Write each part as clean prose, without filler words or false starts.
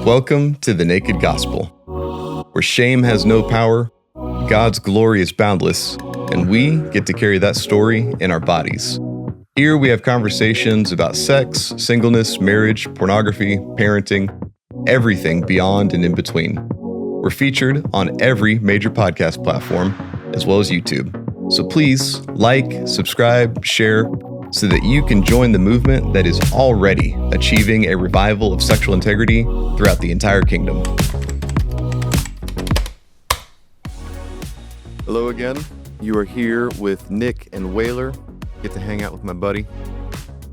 Welcome to the Naked Gospel, where shame has no power, God's glory is boundless, and we get to carry that story in our bodies. Here we have conversations about sex, singleness, marriage, pornography, parenting, everything beyond and in between. We're featured on every major podcast platform, as well as YouTube. So please like, subscribe, share, so that you can join the movement that is already achieving a revival of sexual integrity throughout the entire kingdom. Hello again. You are here with Nick and Whaler. Get to hang out with my buddy.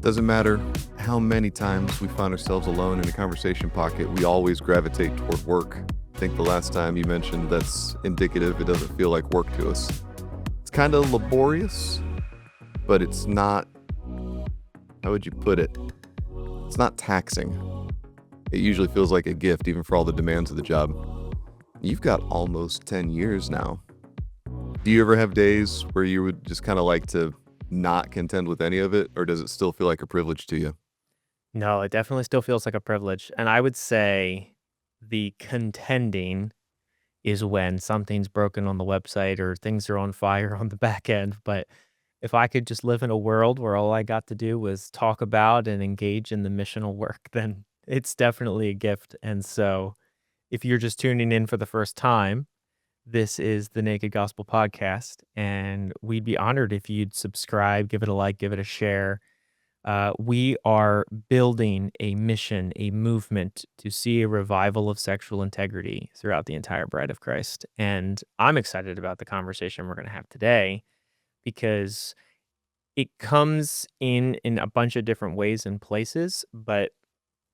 Doesn't matter how many times we find ourselves alone in a conversation pocket, we always gravitate toward work. I think the last time you mentioned that's indicative it doesn't feel like work to us. It's kind of laborious, but it's not, how would you put it? It's not taxing. It usually feels like a gift, even for all the demands of the job. You've got almost 10 years now. Do you ever have days where you would just kind of like to not contend with any of it, or does it still feel like a privilege to you? No, it definitely still feels like a privilege. And I would say the contending is when something's broken on the website or things are on fire on the back end. But if I could just live in a world where all I got to do was talk about and engage in the missional work, then it's definitely a gift. And so if you're just tuning in for the first time, this is the Naked Gospel Podcast, and we'd be honored if you'd subscribe, give it a like, give it a share. We are building a mission, a movement to see a revival of sexual integrity throughout the entire bride of Christ. And I'm excited about the conversation we're going to have today because it comes in a bunch of different ways and places. But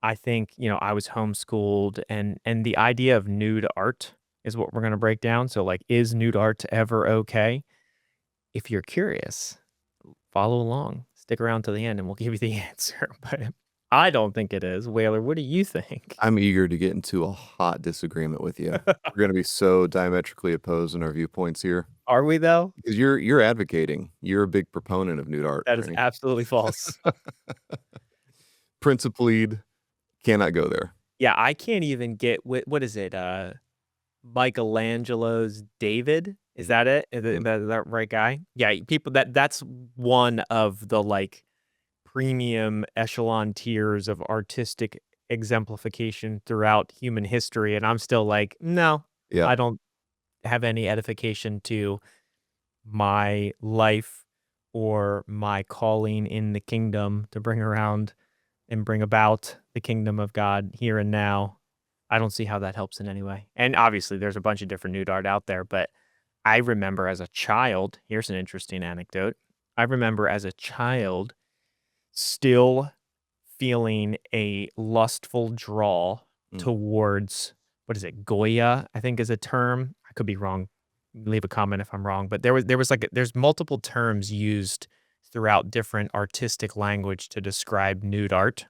I think, I was homeschooled and the idea of nude art is what we're going to break down. So like, is nude art ever okay? If you're curious, follow along. Stick around to the end and we'll give you the answer. But I don't think it is. Whaler, what do you think? I'm eager to get into a hot disagreement with you. We're going to be so diametrically opposed in our viewpoints here. Are we though? Because you're advocating. You're a big proponent of nude art. That is right? absolutely false. Principled, cannot go there. Yeah, I can't even get what is it? Michelangelo's David? Is that it? Is that right guy? Yeah, people that's one of the like premium echelon tiers of artistic exemplification throughout human history, and I'm still like, no, Yeah. I don't have any edification to my life or my calling in the kingdom to bring around and bring about the kingdom of God here and now. I don't see how that helps in any way. And obviously there's a bunch of different nude art out there, but I remember as a child, here's an interesting anecdote. I remember as a child still feeling a lustful draw towards, what is it, Goya, I think is a term. I could be wrong. Leave a comment if I'm wrong, but there's multiple terms used throughout different artistic language to describe nude art.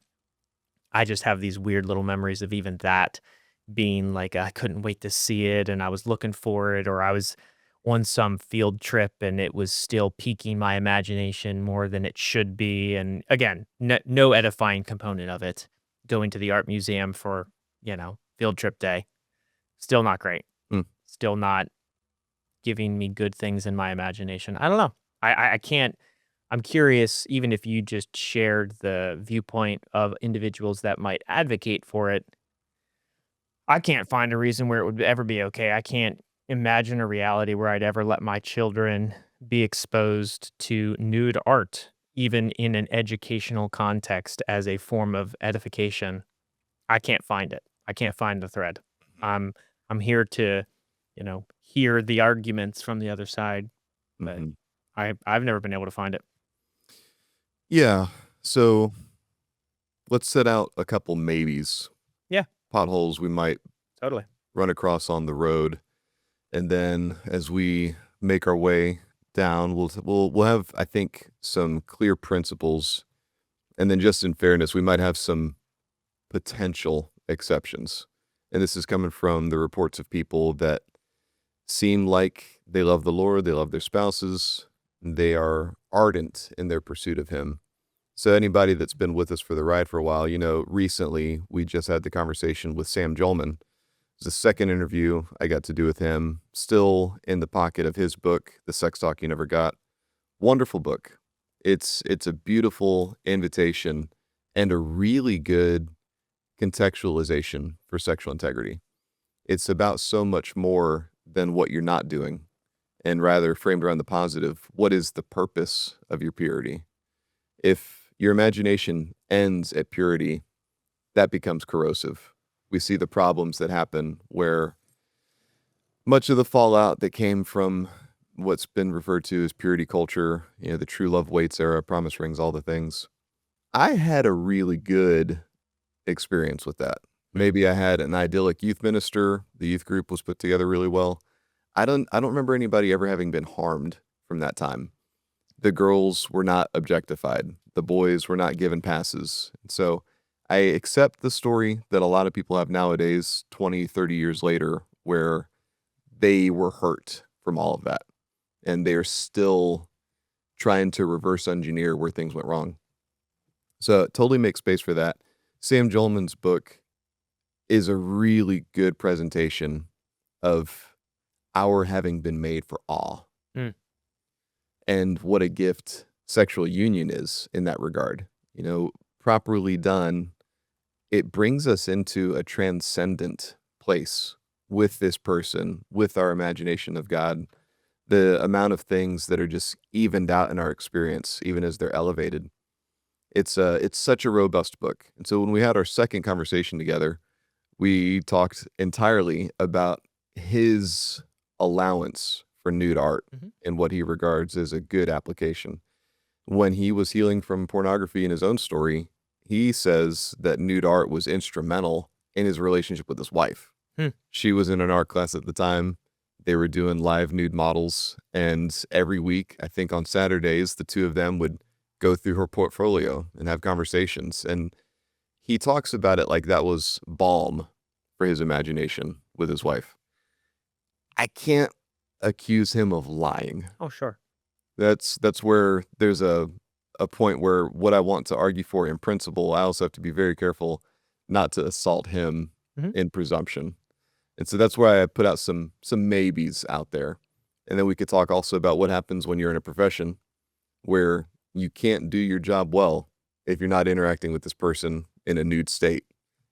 I just have these weird little memories of even that being like, I couldn't wait to see it and I was looking for it, or I was on some field trip and it was still piquing my imagination more than it should be. And again, no edifying component of it. Going to the art museum for, field trip day, still not great. Still not giving me good things in my imagination. I don't know. I can't. I'm curious, even if you just shared the viewpoint of individuals that might advocate for it, I can't find a reason where it would ever be okay. I can't imagine a reality where I'd ever let my children be exposed to nude art, even in an educational context as a form of edification. I can't find it. I can't find the thread. I'm here to, hear the arguments from the other side, but I've never been able to find it. Yeah. So let's set out a couple maybes. Yeah. Potholes we might Totally run across on the road. And then as we make our way down, we'll have, I think, some clear principles. And then just in fairness, we might have some potential exceptions. And this is coming from the reports of people that seem like they love the Lord, they love their spouses, they are ardent in their pursuit of him. So anybody that's been with us for the ride for a while, recently we just had the conversation with Sam Jolman. It's the second interview I got to do with him, still in the pocket of his book, The Sex Talk You Never Got. Wonderful book. It's a beautiful invitation and a really good contextualization for sexual integrity. It's about so much more than what you're not doing, and rather framed around the positive. What is the purpose of your purity? If your imagination ends at purity, that becomes corrosive. We see the problems that happen where much of the fallout that came from what's been referred to as purity culture, the true love waits era, promise rings, all the things. I had a really good experience with that. Maybe I had an idyllic youth minister. The youth group was put together really well. I don't remember anybody ever having been harmed from that time. The girls were not objectified. The boys were not given passes. So I accept the story that a lot of people have nowadays, 20, 30 years later, where they were hurt from all of that. And they're still trying to reverse engineer where things went wrong. So totally make space for that. Sam Jolman's book is a really good presentation of our having been made for awe. Mm. And what a gift sexual union is in that regard. Properly done, it brings us into a transcendent place with this person, with our imagination of God, the amount of things that are just evened out in our experience, even as they're elevated. It's such a robust book. And so when we had our second conversation together, we talked entirely about his allowance for nude art and what he regards as a good application. When he was healing from pornography in his own story, he says that nude art was instrumental in his relationship with his wife. She was in an art class at the time. They were doing live nude models, and every week, I think on Saturdays, the two of them would go through her portfolio and have conversations. And he talks about it like that was balm for his imagination with his wife. I can't accuse him of lying. Oh, sure. That's where there's a point where what I want to argue for in principle, I also have to be very careful not to assault him in presumption. And so that's why I put out some maybes out there. And then we could talk also about what happens when you're in a profession where you can't do your job well if you're not interacting with this person in a nude state.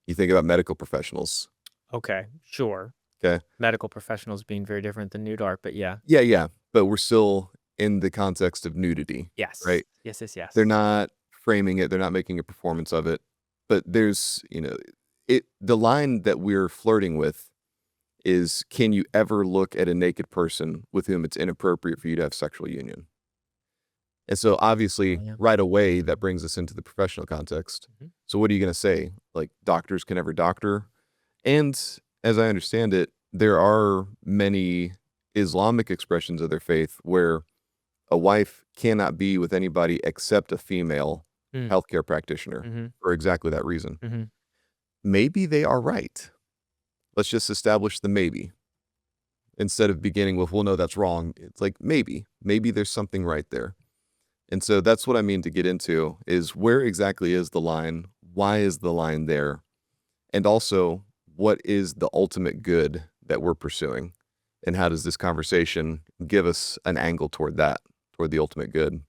You think about medical professionals. Okay, sure. Okay. Medical professionals being very different than nude art, but yeah. Yeah. But we're still in the context of nudity. Yes. Right? Yes. They're not framing it. They're not making a performance of it. But there's, the line that we're flirting with is, can you ever look at a naked person with whom it's inappropriate for you to have sexual union? And so obviously right away that brings us into the professional context. So what are you going to say? Like, doctors can never doctor? And as I understand it, there are many Islamic expressions of their faith where a wife cannot be with anybody except a female healthcare practitioner for exactly that reason. Maybe they are right. Let's just establish the maybe. Instead of beginning with, well, no, that's wrong. It's like, maybe there's something right there. And so that's what I mean to get into is, where exactly is the line? Why is the line there? And also, what is the ultimate good that we're pursuing? And how does this conversation give us an angle toward that, toward the ultimate good?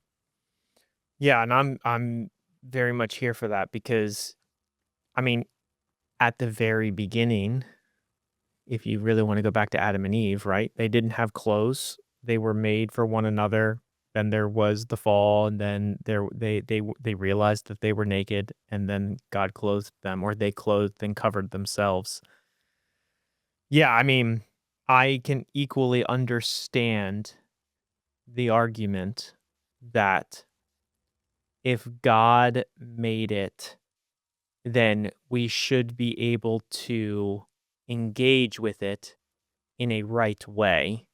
Yeah, and I'm very much here for that because, I mean, at the very beginning, if you really want to go back to Adam and Eve, right? They didn't have clothes. They were made for one another. Then there was the fall, and then they realized that they were naked, and then God clothed them, or they clothed and covered themselves. Yeah, I mean, I can equally understand the argument that if God made it, then we should be able to engage with it in a right way.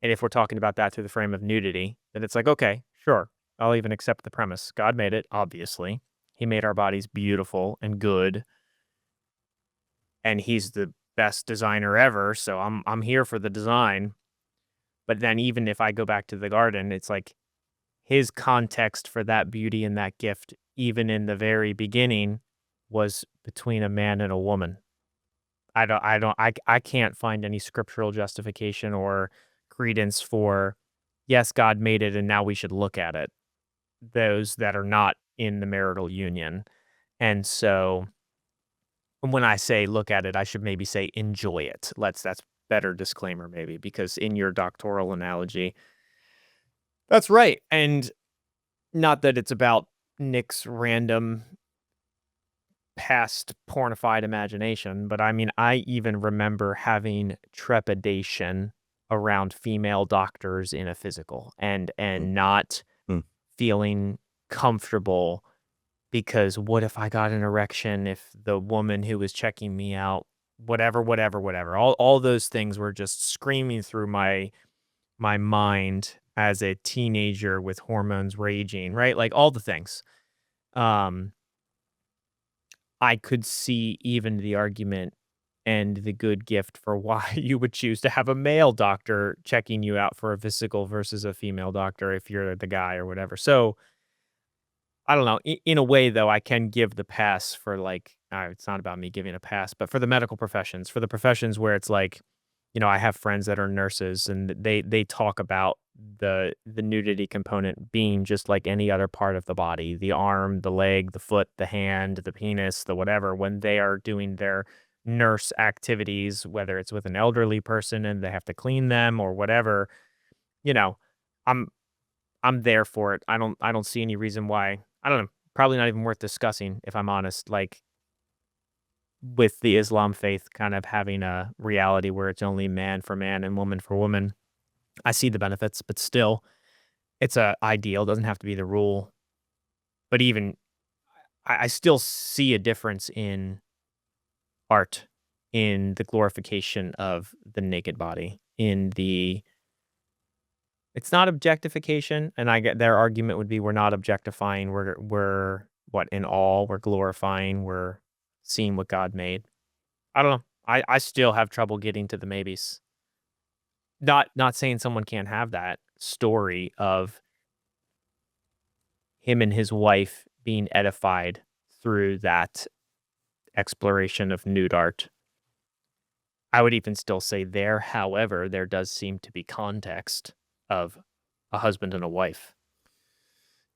And if we're talking about that through the frame of nudity, then it's like, okay, sure, I'll even accept the premise. God made it, obviously. He made our bodies beautiful and good. And he's the best designer ever, so I'm here for the design. But then even if I go back to the garden, it's like his context for that beauty and that gift even in the very beginning, was between a man and a woman. I can't find any scriptural justification or credence for, yes, God made it and now we should look at it, those that are not in the marital union. And so when I say look at it, I should maybe say enjoy it. That's better disclaimer maybe, because in your doctoral analogy, that's right. And not that it's about Nick's random past pornified imagination, but I mean, I even remember having trepidation around female doctors in a physical Mm, and not mm. feeling comfortable because what if I got an erection if the woman who was checking me out, whatever. All those things were just screaming through my mind as a teenager with hormones raging, right? Like all the things. Um I could see even the argument and the good gift for why you would choose to have a male doctor checking you out for a physical versus a female doctor if you're the guy or whatever. So I don't know. In a way, though, I can give the pass for like, it's not about me giving a pass, but for the medical professions, for the professions where it's like, I have friends that are nurses and they talk about the nudity component being just like any other part of the body, the arm, the leg, the foot, the hand, the penis, the whatever, when they are doing their nurse activities, whether it's with an elderly person and they have to clean them or whatever, you know, I'm I'm there for it. I don't see any reason why. I don't know. Probably not even worth discussing if I'm honest. Like with the Islam faith kind of having a reality where it's only man for man and woman for woman. I see the benefits, but still it's a ideal, doesn't have to be the rule. But even I still see a difference in art, in the glorification of the naked body, in the it's not objectification, and I get their argument would be we're not objectifying, we're what, in all, we're glorifying, we're seeing what God made. I don't know. I still have trouble getting to the maybes. Not saying someone can't have that story of him and his wife being edified through that exploration of nude art. I would even still say there, however, there does seem to be context of a husband and a wife.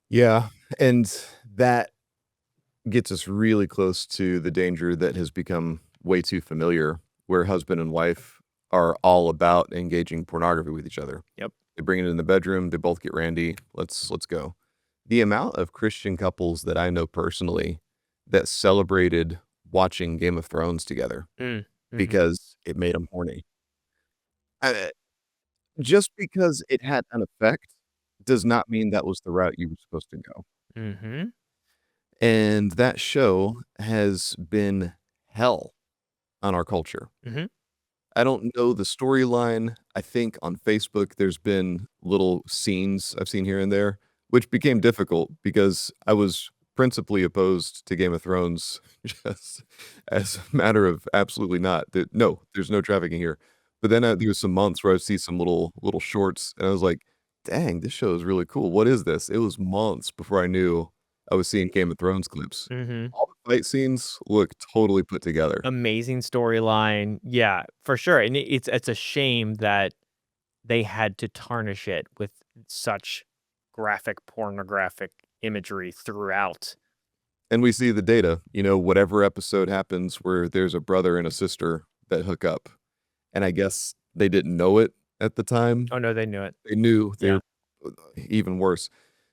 Yeah, and that gets us really close to the danger that has become way too familiar, where husband and wife are all about engaging pornography with each other. Yep. They bring it in the bedroom, they both get randy, let's go. The amount of Christian couples that I know personally that celebrated watching Game of Thrones together Mm. Mhm. because it made them horny. Uh, just because it had an effect does not mean that was the route you were supposed to go. Mhm. And that show has been hell on our culture. Mhm. I don't know the storyline. I think on Facebook, there's been little scenes I've seen here and there, which became difficult because I was principally opposed to Game of Thrones just as a matter of absolutely not. That no, there's no trafficking here. But then there was some months where I'd see some little shorts, and I was like, "Dang, this show is really cool. What is this?" It was months before I knew I was seeing Game of Thrones clips. Mhm. All the fight scenes look totally put together. Amazing storyline. Yeah, for sure, and it's a shame that they had to tarnish it with such graphic pornographic imagery throughout. And we see the data, whatever episode happens where there's a brother and a sister that hook up, and I guess they didn't know it at the time. Oh, no, they knew it. They knew they Yeah. were even worse.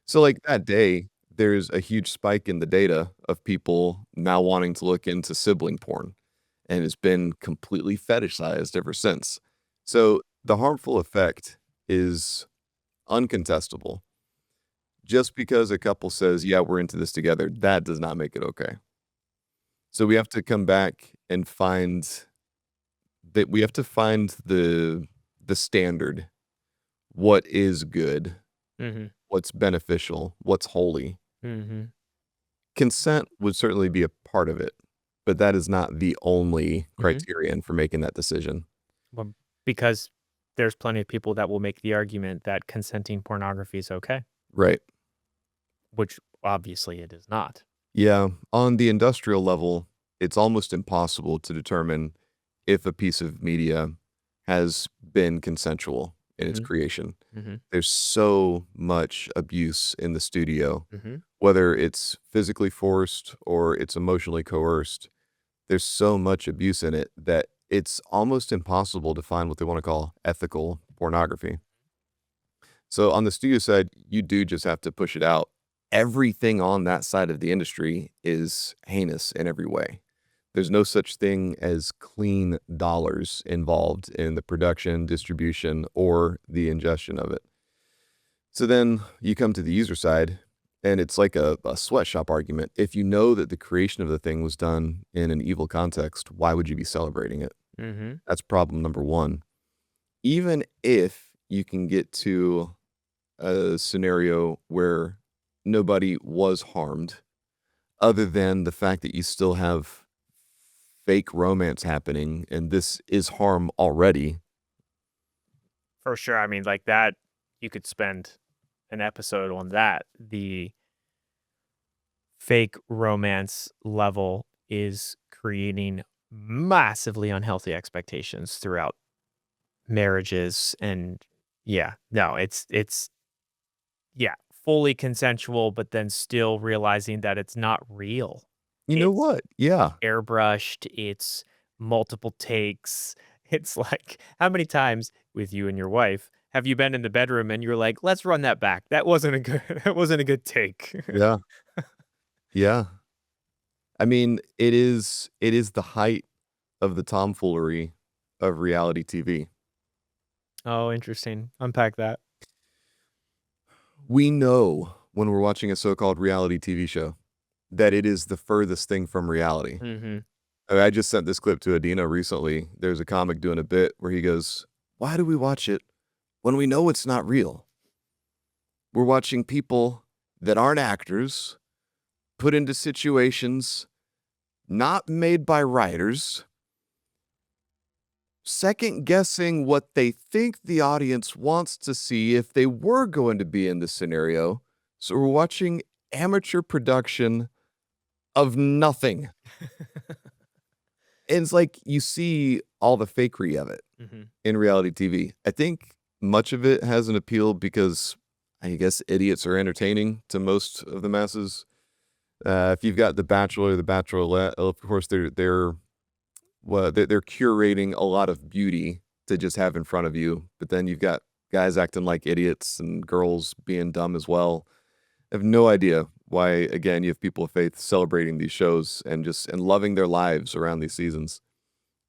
So, like, that day, there's a huge spike in the data of people now wanting to look into sibling porn, and it's been completely fetishized ever since. So, the harmful effect is uncontestable. Just because a couple says, "Yeah, we're into this together," that does not make it okay. So we have to come back and find the standard. What is good? Mhm. What's beneficial? What's holy? Mhm. Consent would certainly be a part of it, but that is not the only Mhm. criterion for making that decision. Well, because there's plenty of people that will make the argument that consenting pornography is okay, Right. which Obviously, it is not. Yeah, on the industrial level, it's almost impossible to determine if a piece of media has been consensual in its Mhm, creation. mhm, There's so much abuse in the studio, mhm. whether it's physically forced or it's emotionally coerced. There's so much abuse in it that it's almost impossible to find what they want to call ethical pornography. So on the studio side, you do just have to push it out. Everything on that side of the industry is heinous in every way. There's no such thing as clean dollars involved in the production, distribution, or the ingestion of it. So then you come to the user side, and it's like a sweatshop argument. If you know that the creation of the thing was done in an evil context, why would you be celebrating it? Mhm. That's problem number one. Even if you can get to a scenario where nobody was harmed, other than the fact that you still have fake romance happening, and this is harm already. For sure. I mean, like that, you could spend an episode on that. The fake romance level is creating massively unhealthy expectations throughout marriages and yeah, no, it's yeah, fully consensual, but then still realizing that it's not real. You know It's what? Yeah. airbrushed, it's multiple takes. It's like, how many times with you and your wife have you been in the bedroom and you're like, "Let's run that back. That wasn't a good that wasn't a good take." Yeah. Yeah. I mean, it is the height of the tomfoolery of reality TV. Oh, interesting. Unpack that. We know when we're watching a so-called reality TV show that it is the furthest thing from reality. Mhm. I just sent this clip to Adina recently. There's a comic doing a bit where he goes, "Why do we watch it when we know it's not real? We're watching people that aren't actors put into situations not made by writers, second guessing what they think the audience wants to see if they were going to be in this scenario. So we're watching amateur production of nothing." And it's like you see all the fakery of it Mhm. in reality TV. I think much of it has an appeal because I guess idiots are entertaining to most of the masses. If you've got The Bachelor, The Bachelorette, of course they're curating a lot of beauty to just have in front of you, but then you've got guys acting like idiots and girls being dumb as well. I have no idea why, again, you have people of faith celebrating these shows and loving their lives around these seasons.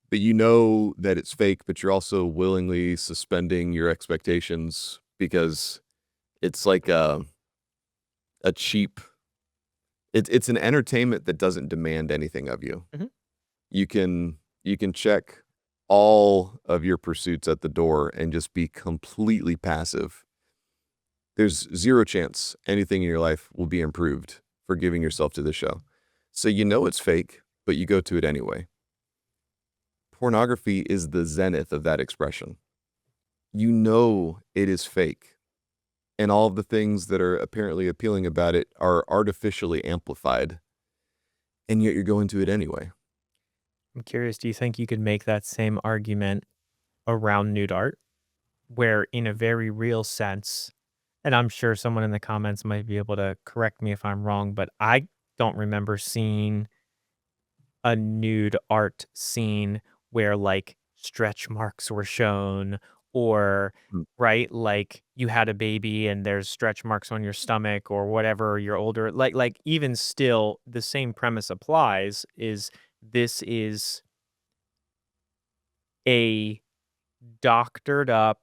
But you know that it's fake, but you're also willingly suspending your expectations because it's like a cheap it's an entertainment that doesn't demand anything of you. Mhm. You can check all of your pursuits at the door and just be completely passive. There's zero chance anything in your life will be improved for giving yourself to the show. So you know it's fake, but you go to it anyway. Pornography is the zenith of that expression. You know it is fake, and all of the things that are apparently appealing about it are artificially amplified, and yet you're going to it anyway. I'm curious, do you think you could make that same argument around nude art? Where in a very real sense, and I'm sure someone in the comments might be able to correct me if I'm wrong, but I don't remember seeing a nude art scene where like stretch marks were shown or Mm. right like you had a baby and there's stretch marks on your stomach or whatever you're older like even still the same premise applies is this is a doctored up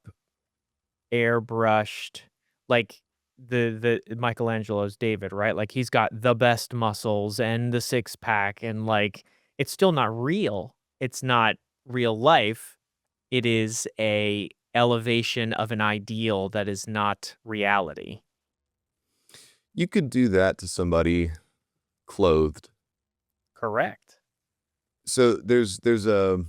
airbrushed, like the Michelangelo's David, right? Like he's got the best muscles and the six pack and like it's still not real. It's not real life. It is a elevation of an ideal that is not reality. You could do that to somebody clothed. Correct. So there's a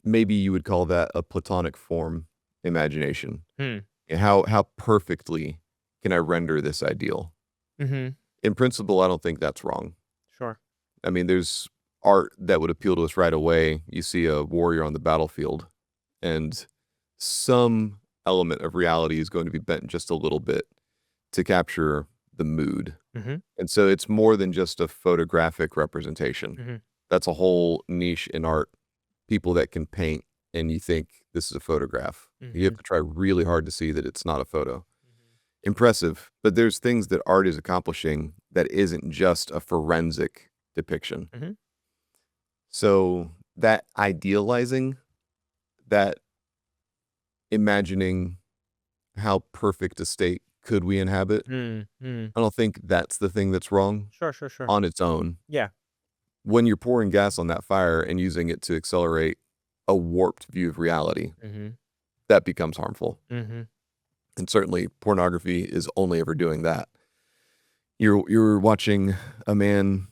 maybe you would call that a platonic form imagination. Hmm. And how perfectly can I render this ideal? Mm-hmm. In principle, I don't think that's wrong. Sure. I mean, there's art that would appeal to us right away. You see a warrior on the battlefield, and some element of reality is going to be bent just a little bit to capture the mood. Mm-hmm. And so it's more than just a photographic representation. Mm-hmm. That's a whole niche in art. People that can paint and you think this is a photograph. You Mm-hmm. have to try really hard to see that it's not a photo. Impressive, but there's things that art is accomplishing that isn't just a forensic depiction. Mm-hmm. So that idealizing, that imagining how perfect a state could we inhabit, Mm-hmm. I don't think that's the thing that's wrong Sure. Sure. Sure. on its own. Yeah. When you're pouring gas on that fire and using it to accelerate a warped view of reality, Mm-hmm. that becomes harmful. Mm-hmm. And certainly pornography is only ever doing that. You're watching a man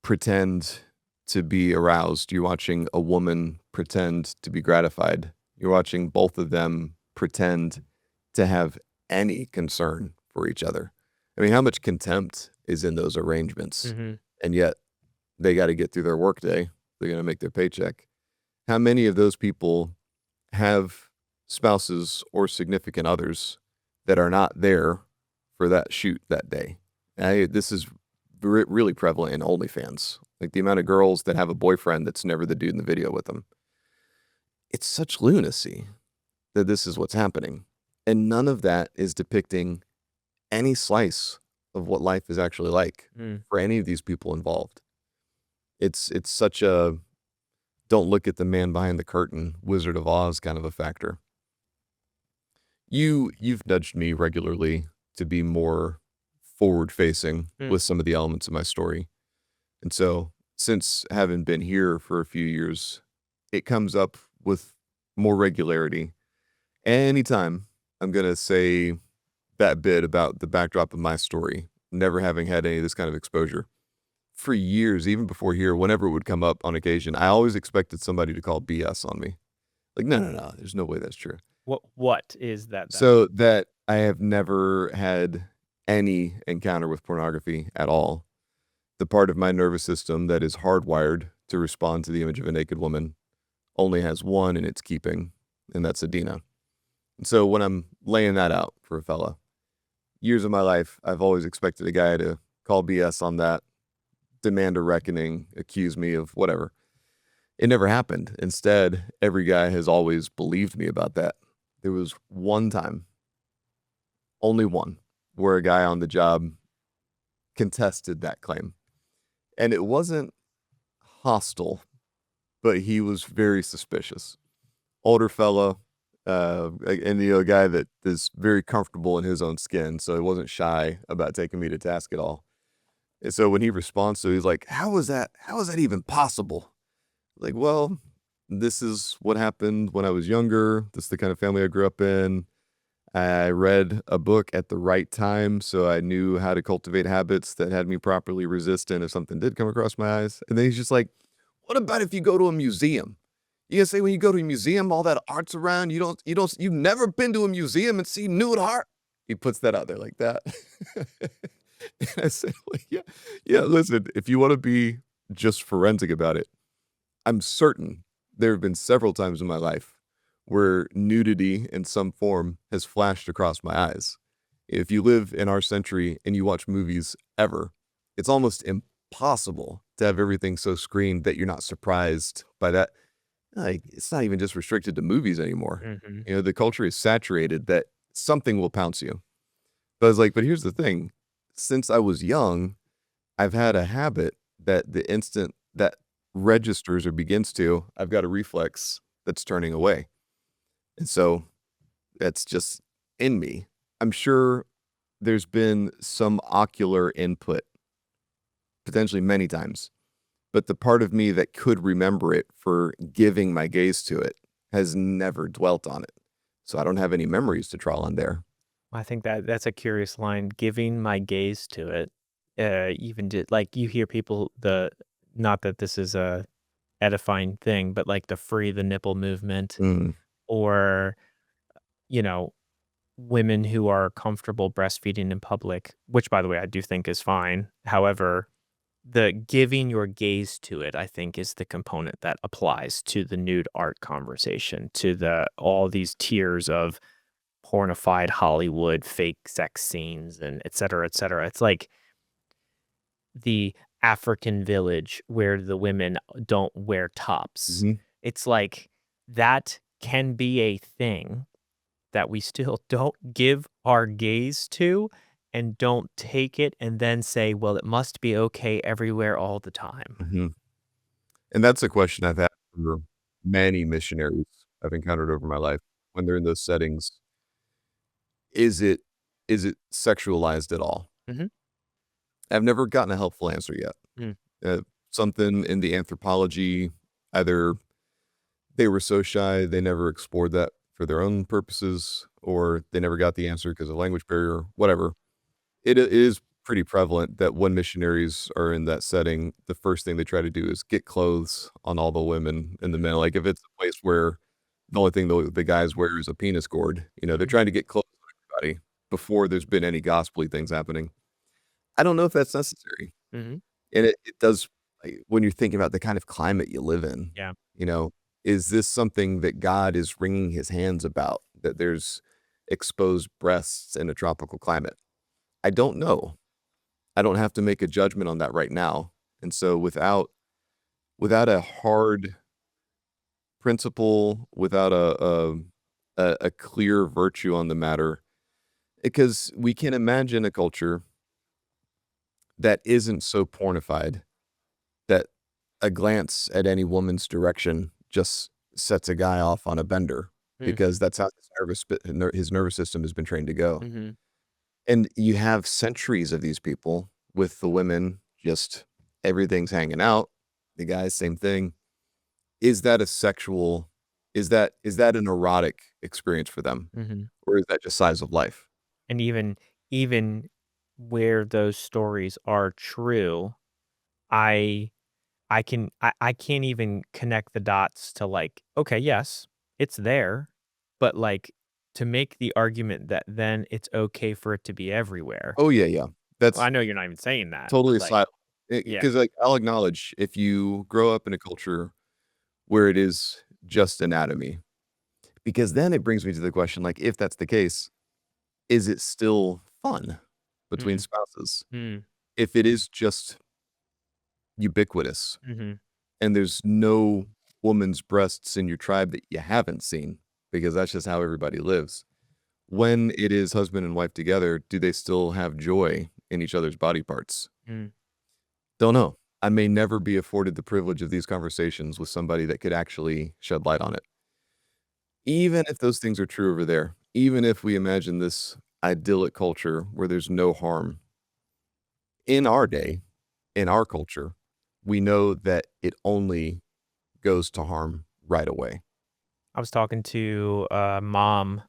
pretend to be aroused. You're watching a woman pretend to be gratified. You're watching both of them pretend to have any concern for each other. I mean, how much contempt is in those arrangements? Mm-hmm. And yet they got to get through their workday. They're going to make their paycheck. How many of those people have spouses or significant others that are not there for that shoot that day? This is really prevalent in OnlyFans. Like the amount of girls that have a boyfriend that's never the dude in the video with them. It's such lunacy that this is what's happening. And none of that is depicting any slice of what life is actually like for any of these people involved. It's such a don't look at the man behind the curtain, Wizard of Oz kind of a factor. You've nudged me regularly to be more forward facing with some of the elements of my story. And so, since having been here for a few years, it comes up with more regularity. Anytime I'm going to say that bit about the backdrop of my story, never having had any of this kind of exposure for years, even before here, whenever it would come up on occasion, I always expected somebody to call BS on me. Like, no, there's no way that's true. What is that? So that I have never had any encounter with pornography at all. The part of my nervous system that is hardwired to respond to the image of a naked woman only has one in its keeping, and that's Adina. And so when I'm laying that out for a fella, years of my life, I've always expected a guy to call BS on that, demand a reckoning, accuse me of whatever. It never happened. Instead, every guy has always believed me about that. There was one time, only one, where a guy on the job contested that claim. And it wasn't hostile, but he was very suspicious. Older fella, and a guy that is very comfortable in his own skin, so he wasn't shy about taking me to task at all. And so when he responds to it, he's like, how is that even possible? Like, well, this is what happened when I was younger. This is the kind of family I grew up in. I read a book at the right time, so I knew how to cultivate habits that had me properly resistant if something did come across my eyes. And then he's just like, what about if you go to a museum? You gonna say when you go to a museum, all that art's around, you've never been to a museum and see nude art? He puts that out there like that. And I said, well, yeah, listen, if you want to be just forensic about it, I'm certain there have been several times in my life where nudity in some form has flashed across my eyes. If you live in our century and you watch movies ever, it's almost impossible to have everything so screened that you're not surprised by that. Like, it's not even just restricted to movies anymore. Mm-hmm. You know, the culture is saturated that something will pounce you. But I was like, but here's the thing. Since I was young, I've had a habit that the instant that registers or begins to, I've got a reflex that's turning away. And so that's just in me. I'm sure there's been some ocular input, potentially many times, but the part of me that could remember it for giving my gaze to it has never dwelt on it. So I don't have any memories to draw on there. I think that's a curious line. Giving my gaze to it, even like you hear people not that this is a edifying thing, but like the free the nipple movement, Mm. or you know, women who are comfortable breastfeeding in public, which by the way I do think is fine. However, the giving your gaze to it, I think, is the component that applies to the nude art conversation, to the all these tiers of pornified Hollywood fake sex scenes and et cetera, et cetera. It's like the African village where the women don't wear tops. Mhm. It's like that can be a thing that we still don't give our gaze to and don't take it and then say, well, it must be okay everywhere all the time. Mhm. And that's a question I've had for many missionaries I've encountered over my life when they're in those settings. Is it is it sexualized at all? Hmm. I've never gotten a helpful answer yet. Mm, Something in the anthropology, either they were so shy they never explored that for their own purposes, or they never got the answer because of language barrier, whatever. It is pretty prevalent that when missionaries are in that setting, the first thing they try to do is get clothes on all the women and the men. Like, if it's a place where the only thing the guys wear is a penis cord, they're mhm, trying to get clothes on everybody before there's been any gospel-y things happening. I don't know if that's necessary, mhm. and it does like, when you're thinking about the kind of climate you live in, Yeah. you know, is this something that God is wringing his hands about, that there's exposed breasts in a tropical climate? I don't know. I don't have to make a judgment on that right now. And so without a hard principle, without a clear virtue on the matter, because we can imagine a culture that isn't so pornified that a glance at any woman's direction just sets a guy off on a bender Mm, because that's how his nervous system has been trained to go. mhm, And you have centuries of these people with the women just everything's hanging out. The guys, same thing. Is that a sexual is that an erotic experience for them? mhm. Or is that just size of life? And even where those stories are true, I I can't even connect the dots to like, okay, yes, it's there, but like to make the argument that then it's okay for it to be everywhere. Oh, yeah, yeah. Well, That's I know you're not even saying that, totally but a like, side yeah. because, like, I'll acknowledge if you grow up in a culture where it is just anatomy, because then it brings me to the question, like, if that's the case, is it still fun between Mm, spouses? mm, If it is just ubiquitous mhm, and there's no woman's breasts in your tribe that you haven't seen, because that's just how everybody lives. When it is husband and wife together, do they still have joy in each other's body parts? mm, Don't know. I may never be afforded the privilege of these conversations with somebody that could actually shed light on it. Even if those things are true over there, even if we imagine this idyllic culture where there's no harm, in our day, in our culture, we know that it only goes to harm right away. I was talking to a mom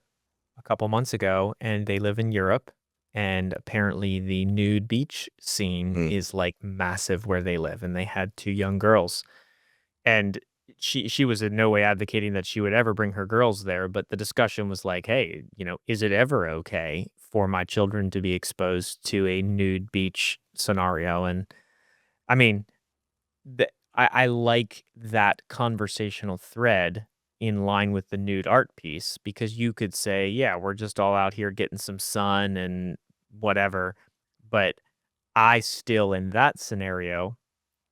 a couple months ago, and they live in Europe, and apparently the nude beach scene Mm. is, like, massive where they live, and they had 2 young girls, and she was in no way advocating that she would ever bring her girls there, but the discussion was like, "Hey, is it ever okay for my children to be exposed to a nude beach scenario?" And, I mean, I like that conversational thread in line with the nude art piece because you could say, yeah, we're just all out here getting some sun and whatever. But I still, in that scenario,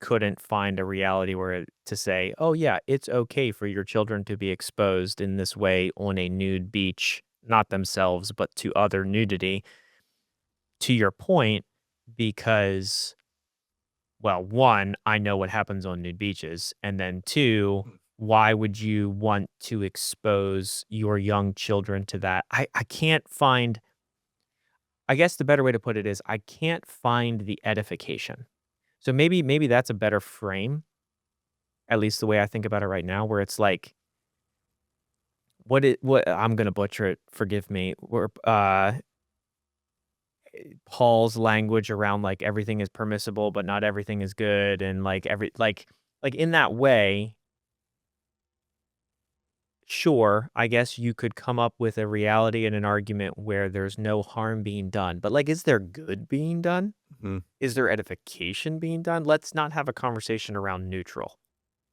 couldn't find a reality where to say, oh, yeah, it's okay for your children to be exposed in this way on a nude beach, not themselves, but to other nudity. To your point, because well, 1, I know what happens on nude beaches, and then 2, why would you want to expose your young children to that? I can't find I guess the better way to put it is I can't find the edification. So maybe that's a better frame, at least the way I think about it right now, where it's like, what I'm gonna butcher it, forgive me, where, Paul's language around, like, everything is permissible, but not everything is good, and, like, in that way Sure, I guess you could come up with a reality and an argument where there's no harm being done. But like, is there good being done? Mhm. Is there edification being done? Let's not have a conversation around neutral.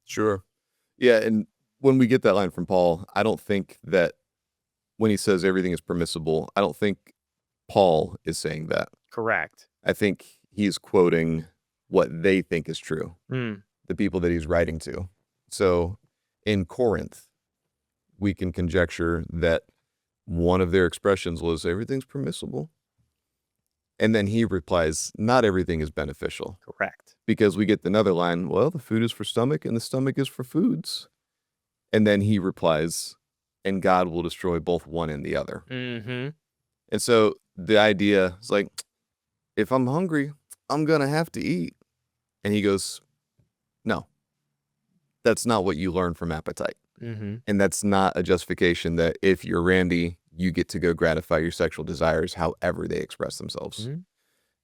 Sure. Yeah, and when we get that line from Paul, I don't think that when he says everything is permissible, I don't think Paul is saying that. Correct. I think he's quoting what they think is true, Mm, the people that he's writing to. So in Corinth, we can conjecture that one of their expressions was everything's permissible. And then he replies, not everything is beneficial. correct. Because we get another line, well, the food is for stomach and the stomach is for foods. And then he replies, and God will destroy both one and the other. Mm-hmm. And so the idea is like, if I'm hungry, I'm going to have to eat. And he goes, no, that's not what you learn from appetite. Mm-hmm. And that's not a justification that if you're Randy, you get to go gratify your sexual desires however they express themselves. Mm-hmm.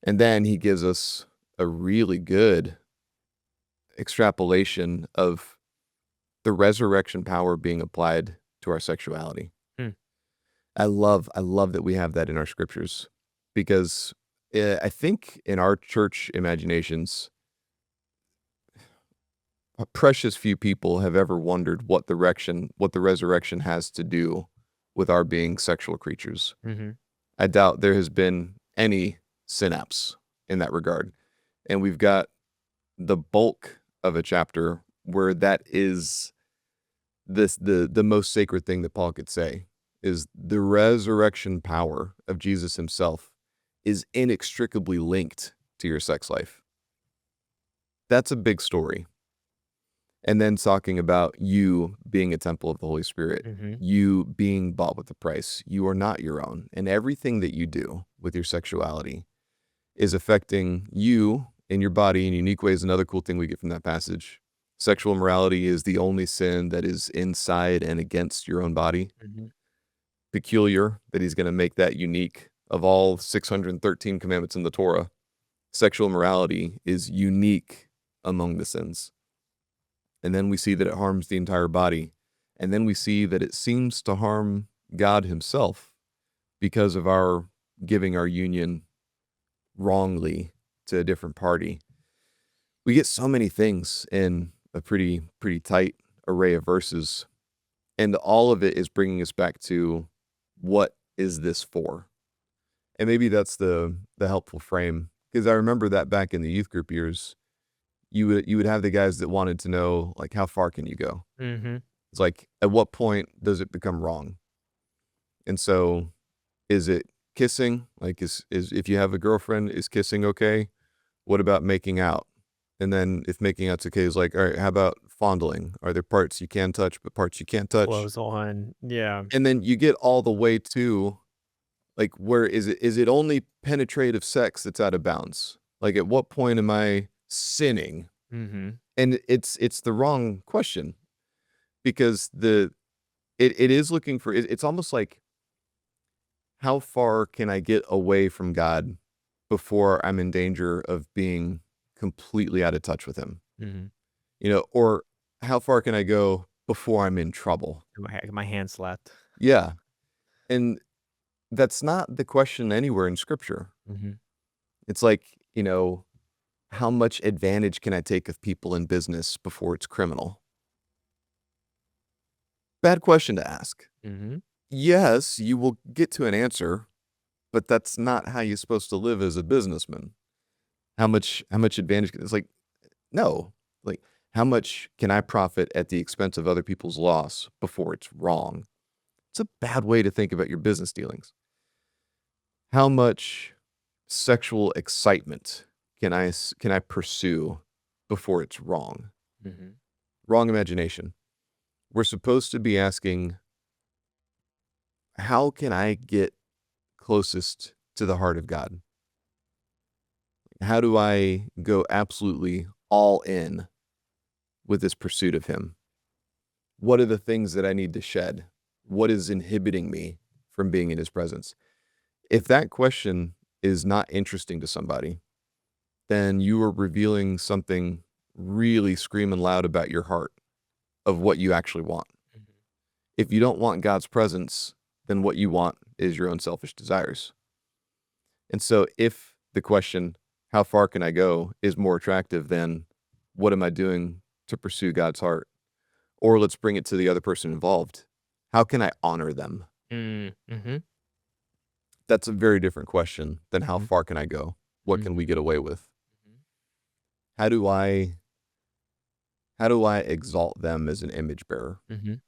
And then he gives us a really good extrapolation of the resurrection power being applied to our sexuality. Mm. I love that we have that in our scriptures because I think in our church imaginations, a precious few people have ever wondered what the resurrection has to do with our being sexual creatures. Mm-hmm. I doubt there has been any synapse in that regard. And we've got the bulk of a chapter where that is the most sacred thing that Paul could say is the resurrection power of Jesus himself is inextricably linked to your sex life. That's a big story. And then talking about you being a temple of the Holy Spirit, Mm-hmm. you being bought with a price. You are not your own. And everything that you do with your sexuality is affecting you and your body in unique ways. Another cool thing we get from that passage, sexual immorality is the only sin that is inside and against your own body. Mm-hmm. Peculiar that he's going to make that unique. Of all 613 commandments in the Torah, sexual immorality is unique among the sins. And then we see that it harms the entire body. And then we see that it seems to harm God himself because of our giving our union wrongly to a different party. We get so many things in a pretty tight array of verses. And all of it is bringing us back to what is this for? And maybe that's the helpful frame. Because I remember that back in the youth group years, you would have the guys that wanted to know, like, how far can you go? Mm-hmm. It's like, at what point does it become wrong? And so, is it kissing? Like, is if you have a girlfriend, is kissing okay? What about making out? And then if making out's okay, is like, all right, how about fondling? Are there parts you can touch, but parts you can't touch? Close on. Yeah. And then you get all the way to, like, where is it only penetrative sex that's out of bounds? Like, at what point am I sinning? Mm-hmm. And it's the wrong question because it is looking for it's almost like how far can I get away from God before I'm in danger of being completely out of touch with him? Mm-hmm. Or how far can I go before I'm in trouble? My hand slapped. Yeah. And that's not the question anywhere in scripture. Mm-hmm. It's like, how much advantage can I take of people in business before it's criminal? Bad question to ask. Mm-hmm. Yes, you will get to an answer, but that's not how you're supposed to live as a businessman. How much advantage? It's like, no. Like, how much can I profit at the expense of other people's loss before it's wrong? It's a bad way to think about your business dealings. How much sexual excitement can I pursue before it's wrong? Mm-hmm. Wrong imagination. We're supposed to be asking, how can I get closest to the heart of God? How do I go absolutely all in with this pursuit of him? What are the things that I need to shed? What is inhibiting me from being in his presence? If that question is not interesting to somebody, then you are revealing something really screaming loud about your heart of what you actually want. Mm-hmm. If you don't want God's presence, then what you want is your own selfish desires. And so if the question, how far can I go, is more attractive than what am I doing to pursue God's heart? Or let's bring it to the other person involved. How can I honor them? Mm-hmm. That's a very different question than how Mhm. far can I go? What can we get away with? Mhm. How do I exalt them as an image bearer? Mhm.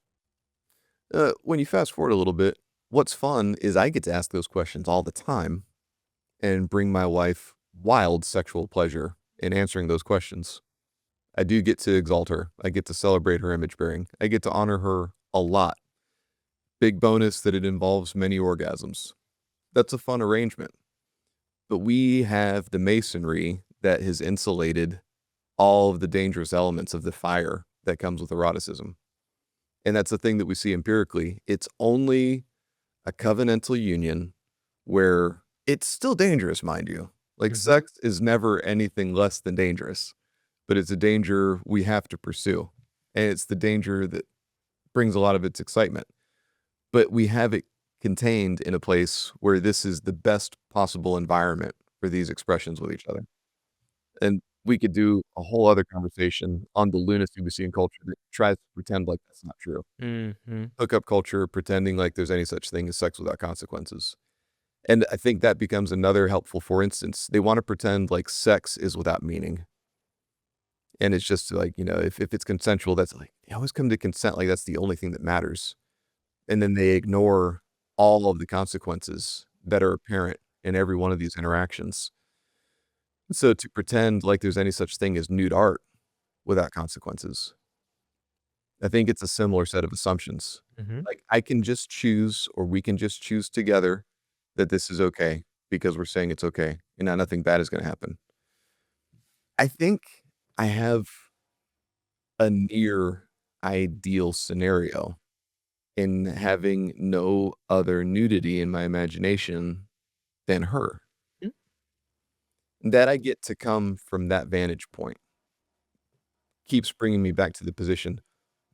When you fast forward a little bit, what's fun is I get to ask those questions all the time and bring my wife wild sexual pleasure in answering those questions. I do get to exalt her. I get to celebrate her image bearing. I get to honor her a lot. Big bonus that it involves many orgasms. That's a fun arrangement. But we have the masonry that has insulated all of the dangerous elements of the fire that comes with eroticism. And that's the thing that we see empirically. It's only a covenantal union where it's still dangerous, mind you. Like Mhm. sex is never anything less than dangerous, but it's a danger we have to pursue. And it's the danger that brings a lot of its excitement. But we have it contained in a place where this is the best possible environment for these expressions with each other. And we could do a whole other conversation on the lunacy we see in culture that tries to pretend like that's not true. Mhm. Hookup culture, pretending like there's any such thing as sex without consequences. And I think that becomes another helpful for instance. They wanna pretend like sex is without meaning. And it's just like, if it's consensual, that's like they always come to consent like that's the only thing that matters. And then they ignore all of the consequences that are apparent in every one of these interactions. So to pretend like there's any such thing as nude art without consequences, I think it's a similar set of assumptions. Mhm. Like, I can just choose or we can just choose together that this is okay because we're saying it's okay, and now nothing bad is gonna happen. I think I have a near ideal scenario in having no other nudity in my imagination than her. Mm. That I get to come from that vantage point keeps bringing me back to the position,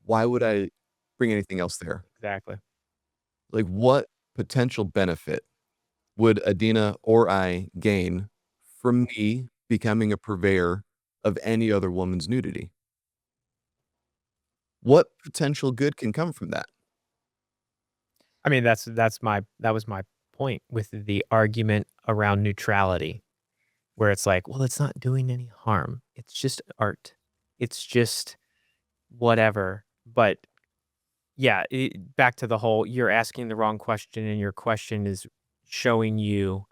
why would I bring anything else there? Exactly. Like, what potential benefit would Adina or I gain from me becoming a purveyor of any other woman's nudity? What potential good can come from that? I mean, that was my point with the argument around neutrality, where it's like, well, it's not doing any harm. It's just art. It's just whatever. But yeah, back to the whole you're asking the wrong question and your question is showing you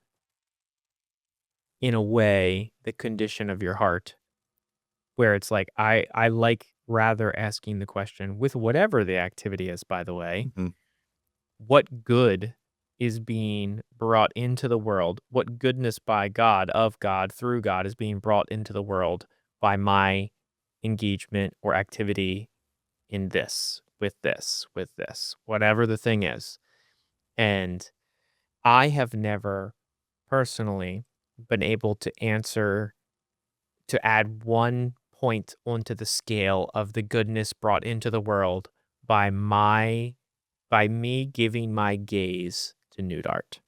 in a way the condition of your heart where it's like I like rather asking the question with whatever the activity is, by the way, Mhm, what good is being brought into the world? What goodness by God, of God, through God is being brought into the world by my engagement or activity in with this, whatever the thing is. And I have never personally been able to answer to add one point onto the scale of the goodness brought into the world by my by me giving my gaze to nude art.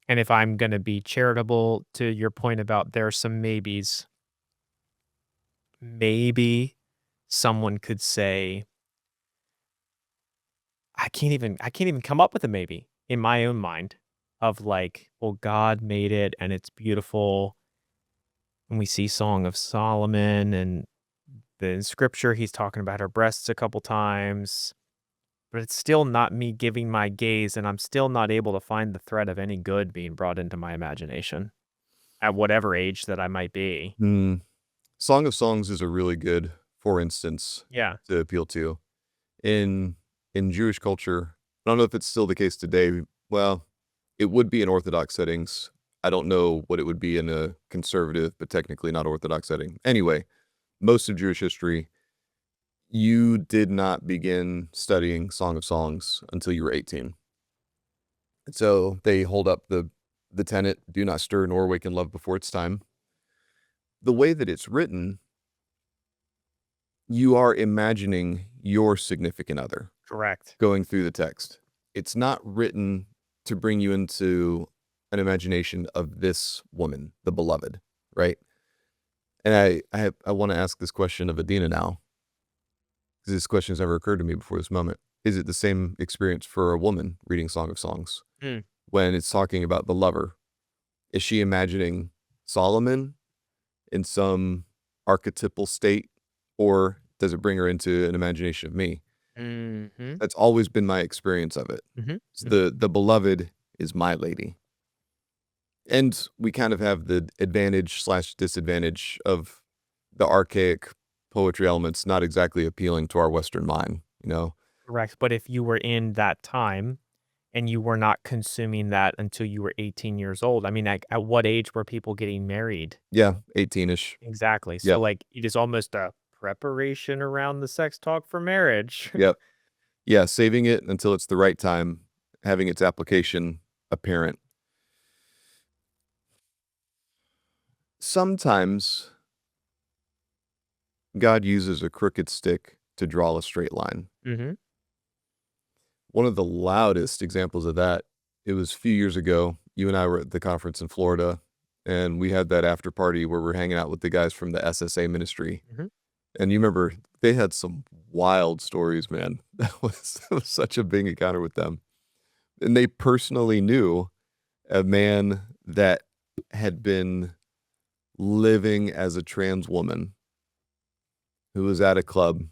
And if I'm going to be charitable to your point about there are some maybes, maybe someone could say I can't even come up with a maybe in my own mind of like, well, God made it and it's beautiful. And we see Song of Solomon and in scripture he's talking about her breasts a couple times, but it's still not me giving my gaze and I'm still not able to find the thread of any good being brought into my imagination at whatever age that I might be. hmm. Song of Songs is a really good, for instance, Yeah. to appeal to. In in Jewish culture, I don't know if it's still the case today. Well, it would be in Orthodox settings. I don't know what it would be in a conservative, but technically not Orthodox setting. Anyway, most of Jewish history, you did not begin studying Song of Songs until you were 18. And so they hold up the tenet, "Do not stir nor awaken love before its time." The way that it's written, you are imagining your significant other Correct. going through the text. It's not written to bring you into an imagination of this woman, the beloved, right? And I want to ask this question of Adina now, because this question has never occurred to me before this moment. Is it the same experience for a woman reading Song of Songs Mm. when it's talking about the lover? Is she imagining Solomon in some archetypal state, or does it bring her into an imagination of me? Mm-hmm. That's always been my experience of it. Mm-hmm. It's the beloved is my lady. And we kind of have the advantage slash disadvantage of the archaic poetry elements not exactly appealing to our Western mind, you know? Correct. But if you were in that time and you were not consuming that until you were 18 years old, I mean, like, at what age were people getting married? Yeah, 18-ish. Exactly. So, Yep, like, it is almost a preparation around the sex talk for marriage. yep. Yeah, saving it until it's the right time, having its application apparent. Sometimes God uses a crooked stick to draw a straight line. Mm-hmm. One of the loudest examples of that, it was a few years ago. You and I were at the conference in Florida, and we had that after party where we're hanging out with the guys from the SSA ministry. Mm-hmm. And you remember they had some wild stories, man. That was such a big encounter with them. And they personally knew a man that had been living as a trans woman who was at a club,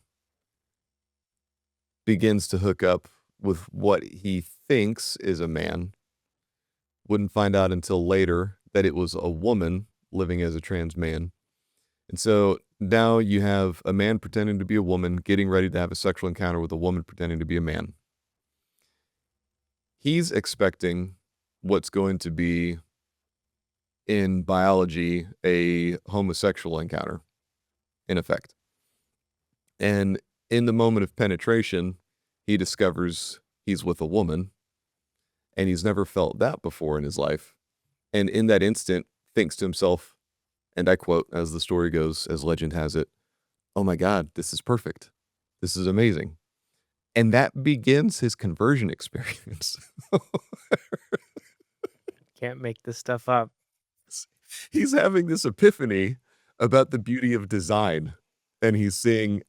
begins to hook up with what he thinks is a man, wouldn't find out until later that it was a woman living as a trans man. And so now you have a man pretending to be a woman, getting ready to have a sexual encounter with a woman pretending to be a man. He's expecting what's going to be, in biology, a homosexual encounter, in effect. And in the moment of penetration, he discovers he's with a woman, and he's never felt that before in his life. And in that instant, thinks to himself, and I quote, as the story goes, as legend has it, "Oh my God, this is perfect. This is amazing." And that begins his conversion experience. Can't make this stuff up. He's having this epiphany about the beauty of design, and he's seeing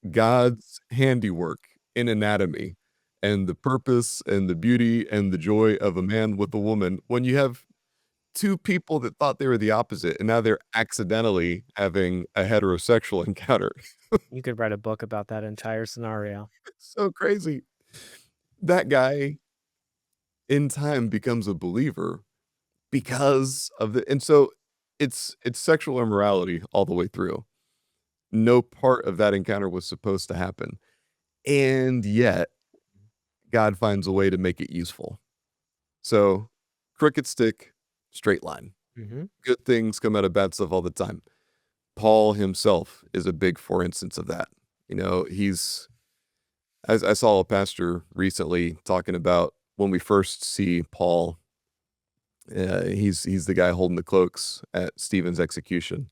God's handiwork in anatomy and the purpose and the beauty and the joy of a man with a woman when you have two people that thought they were the opposite, and now they're accidentally having a heterosexual encounter. You could write a book about that entire scenario. So crazy. That guy in time becomes a believer because of the, and so it's sexual immorality all the way through. No part of that encounter was supposed to happen. And yet God finds a way to make it useful. So crooked stick, straight line. Mm-hmm. Good things come out of bad stuff all the time. Paul himself is a big for instance of that. You know, I saw a pastor recently talking about when we first see Paul. He's the guy holding the cloaks at Stephen's execution.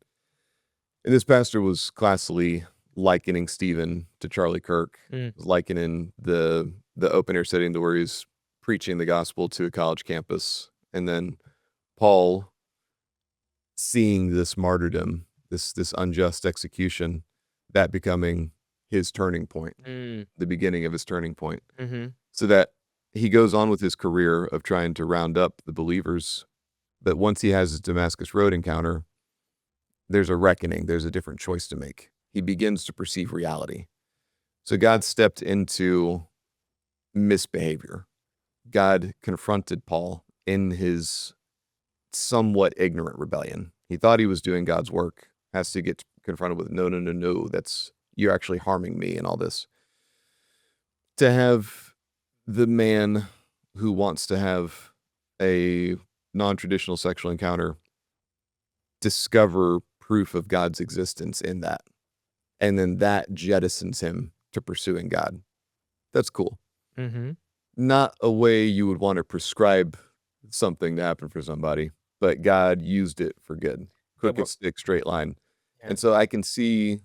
And this pastor was classically likening Stephen to Charlie Kirk, Mm. likening the open air setting to where he's preaching the gospel to a college campus, and then Paul seeing this martyrdom, this unjust execution, that becoming his turning point, Mm. the beginning of his turning point, Mm-hmm. so that he goes on with his career of trying to round up the believers. But once he has his Damascus Road encounter, there's a reckoning, there's a different choice to make. He begins to perceive reality. So God stepped into misbehavior. God confronted Paul in his somewhat ignorant rebellion. He thought he was doing God's work, has to get confronted with, no, no, no, no, that's, you're actually harming me and all this. To have the man who wants to have a non-traditional sexual encounter discover proof of God's existence in that, and then that jettisons him to pursuing God. That's cool. Mm-hmm. Not a way you would want to prescribe something to happen for somebody, but God used it for good. Yeah, Crooked stick, straight line. yeah. And so I can see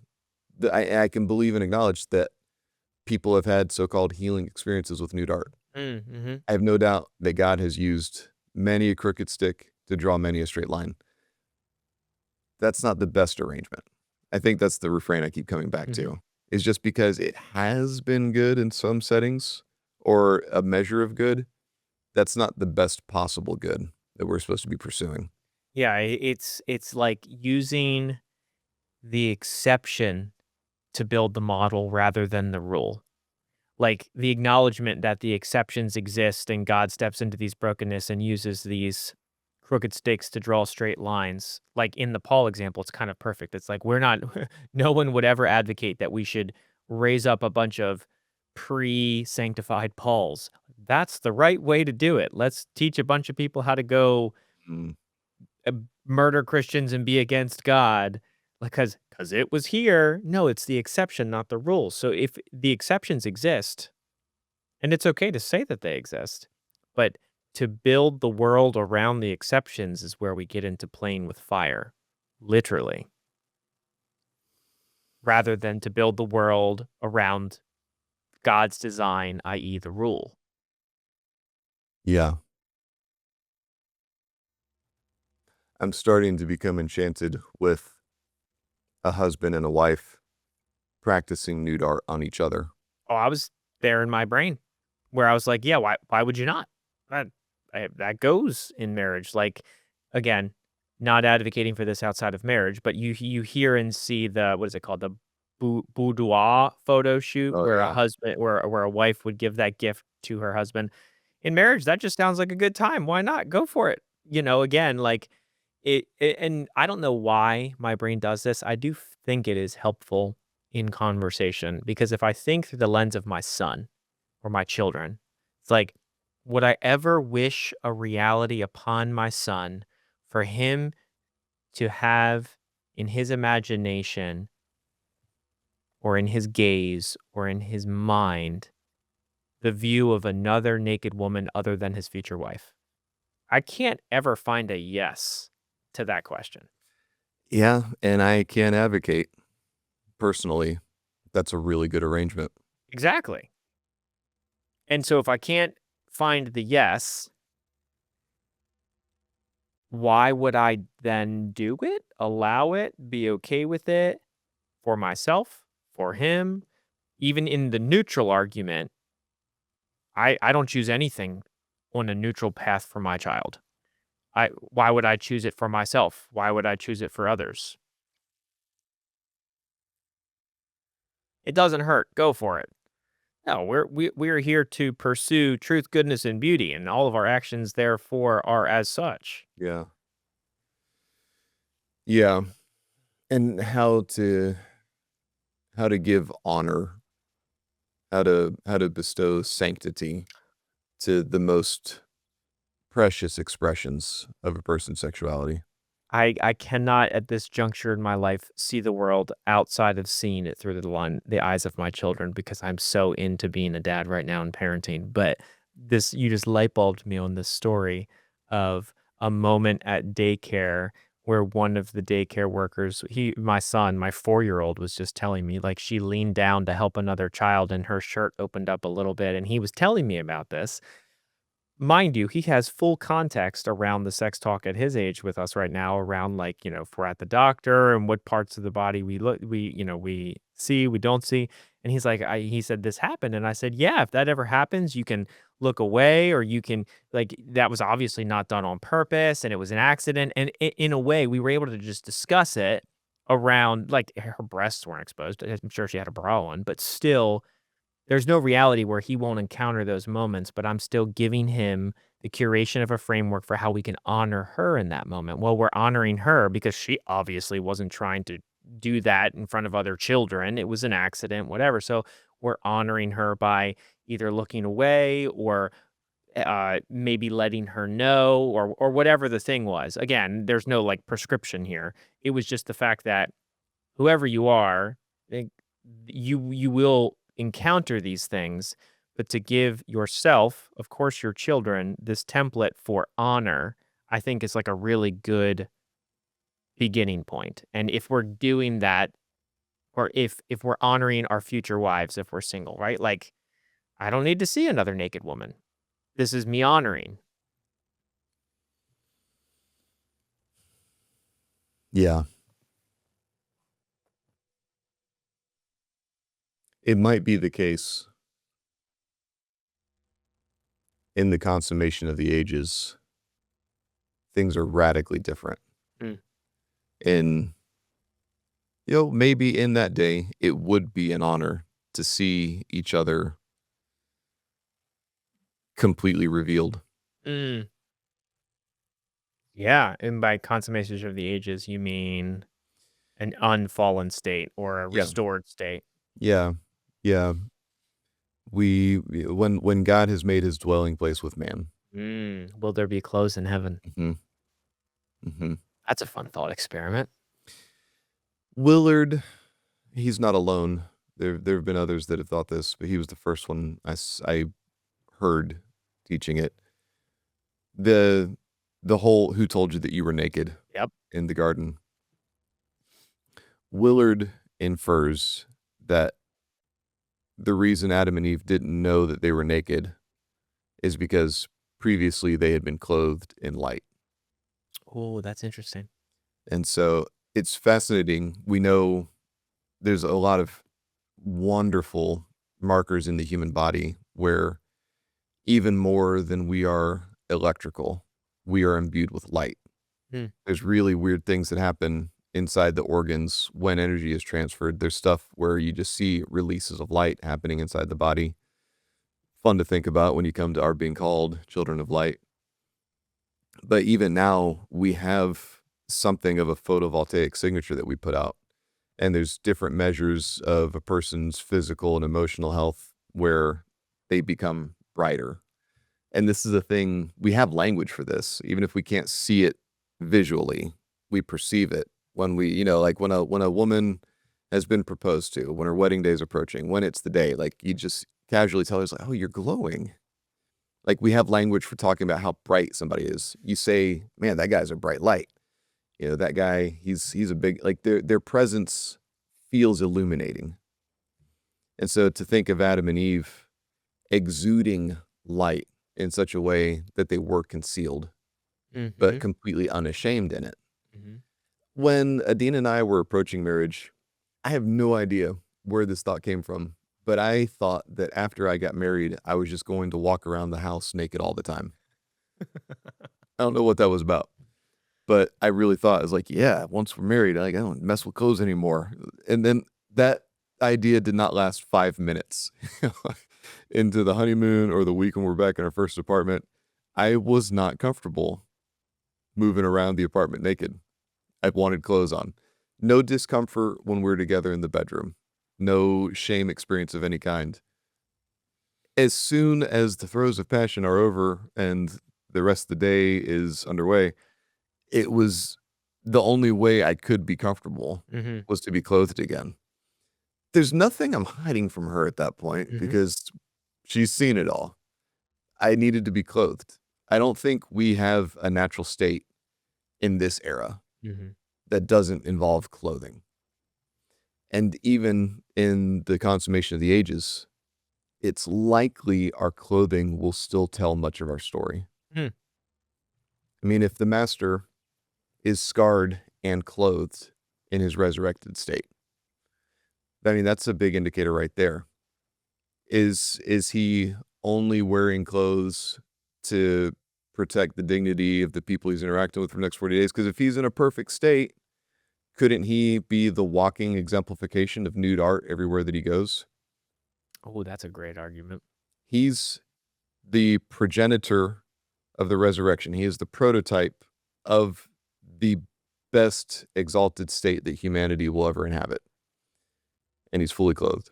that I can believe and acknowledge that people have had so-called healing experiences with nude art. Mm-hmm. I have no doubt that God has used many a crooked stick to draw many a straight line. That's not the best arrangement. I think that's the refrain I keep coming back Mm-hmm. to, is just because it has been good in some settings or a measure of good, that's not the best possible good that we're supposed to be pursuing. Yeah, it's like using the exception to build the model rather than the rule. Like the acknowledgement that the exceptions exist and God steps into these brokenness and uses these crooked sticks to draw straight lines. Like in the Paul example, it's kind of perfect. It's like we're not, no one would ever advocate that we should raise up a bunch of pre sanctified Pauls. That's the right way to do it. Let's teach a bunch of people how to go Mm, uh, murder Christians and be against God because it was here. No, it's the exception, not the rule. So if the exceptions exist, and it's okay to say that they exist, but to build the world around the exceptions is where we get into playing with fire, literally, rather than to build the world around God's design, i.e., the rule. yeah. I'm starting to become enchanted with a husband and a wife practicing nude art on each other. Oh, I was there in my brain where I was like, yeah, why would you not? That that goes in marriage. Like again, not advocating for this outside of marriage, but you hear and see the what is it called? The boudoir photo shoot Oh, where a yeah. husband where a wife would give that gift to her husband. In marriage, that just sounds like a good time. Why not? Go for it. Again, like it and I don't know why my brain does this. I do think it is helpful in conversation because if I think through the lens of my son or my children, it's like, would I ever wish a reality upon my son for him to have in his imagination or in his gaze or in his mind the view of another naked woman other than his future wife? I can't ever find a yes to that question. Yeah, and I can advocate personally, that's a really good arrangement. Exactly. And so if I can't find the yes, why would I then do it, allow it, be okay with it for myself, for him? Even in the neutral argument, I don't choose anything on a neutral path for my child. Why would I choose it for myself? Why would I choose it for others? It doesn't hurt. Go for it. No, we're here to pursue truth, goodness, and beauty, and all of our actions therefore are as such. Yeah. Yeah, and how to give honor, how to bestow sanctity to the most precious expressions of a person's sexuality. I cannot at this juncture in my life see the world outside of seeing it through the eyes of my children because I'm so into being a dad right now and parenting. But this you just light bulbed me on this story of a moment at daycare where one of the daycare workers, my son, my 4-year-old was just telling me like she leaned down to help another child and her shirt opened up a little bit and he was telling me about this. Mind you, he has full context around the sex talk at his age with us right now around like, if we're at the doctor and what parts of the body we see, we don't see. And he's like, he said this happened. And I said, yeah, if that ever happens, you can look away or you can like, that was obviously not done on purpose and it was an accident. And in a way, we were able to just discuss it around like her breasts weren't exposed. I'm sure she had a bra on, but still there's no reality where he won't encounter those moments, but I'm still giving him the curation of a framework for how we can honor her in that moment. Well, we're honoring her because she obviously wasn't trying to do that in front of other children. It was an accident, whatever. So we're honoring her by either looking away or maybe letting her know or whatever the thing was. Again, there's no like prescription here. It was just the fact that whoever you are, eh, you will encounter these things, but to give yourself, of course, your children, this template for honor, I think is like a really good beginning point. And if we're doing that or if we're honoring our future wives if we're single, right? Like, I don't need to see another naked woman. This is me honoring. Yeah. It might be the case in the consummation of the ages, things are radically different. Mm. And, maybe in that day, it would be an honor to see each other completely revealed. Mm. Yeah, and by consummation of the ages, you mean an unfallen state or a Yeah. restored state. Yeah. Yeah. When God has made his dwelling place with man. Will there be clothes in heaven? Hmm. Hmm. That's a fun thought experiment. Willard, he's not alone. There have been others that have thought this, but he was the first one I heard teaching it. The whole "who told you that you were naked" Yep. in the garden. Willard infers that the reason Adam and Eve didn't know that they were naked is because previously they had been clothed in light. Oh, that's interesting. And so it's fascinating. We know there's a lot of wonderful markers in the human body where even more than we are electrical, we are imbued with light. Hmm. There's really weird things that happen inside the organs when energy is transferred. There's stuff where you just see releases of light happening inside the body. Fun to think about when you come to our being called children of light. But even now, we have something of a photovoltaic signature that we put out. And there's different measures of a person's physical and emotional health where they become brighter. And this is a thing, we have language for this, even if we can't see it visually, we perceive it when we, like when a woman has been proposed to, when her wedding day is approaching, when it's the day, like you just casually tell her, it's like, oh, you're glowing. Like we have language for talking about how bright somebody is. You say, man, that guy's a bright light. That guy, he's a big, like their presence feels illuminating. And so to think of Adam and Eve exuding light in such a way that they were concealed, but completely unashamed in it. Mm-hmm. When Adina and I were approaching marriage, I have no idea where this thought came from, but I thought that after I got married, I was just going to walk around the house naked all the time. I don't know what that was about, but I really thought, I was like, yeah, once we're married, I don't mess with clothes anymore. And then that idea did not last 5 minutes. Into the honeymoon or the week when we're back in our first apartment, I was not comfortable moving around the apartment naked. I wanted clothes on. No discomfort when we're together in the bedroom. No shame experience of any kind. As soon as the throes of passion are over and the rest of the day is underway, it was the only way I could be comfortable was to be clothed again. There's nothing I'm hiding from her at that point because she's seen it all. I needed to be clothed. I don't think we have a natural state in this era that doesn't involve clothing. And even in the consummation of the ages, it's likely our clothing will still tell much of our story. Hmm. I mean, if the master is scarred and clothed in his resurrected state, I mean, that's a big indicator right there. Is he only wearing clothes to protect the dignity of the people he's interacting with for the next 40 days? Because if he's in a perfect state, couldn't he be the walking exemplification of nude art everywhere that he goes? Oh, that's a great argument. He's the progenitor of the resurrection. He is the prototype of the best exalted state that humanity will ever inhabit. And he's fully clothed.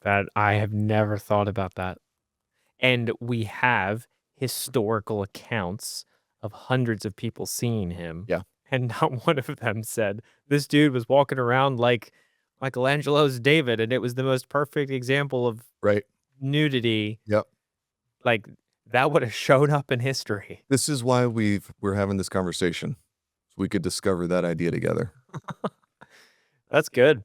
That I have never thought about that. And we have historical accounts of hundreds of people seeing him. Yeah. And not one of them said, this dude was walking around like Michelangelo's David, and it was the most perfect example of Right. nudity. Yep. Like, that would have shown up in history. This is why we're having this conversation. So we could discover that idea together. That's good.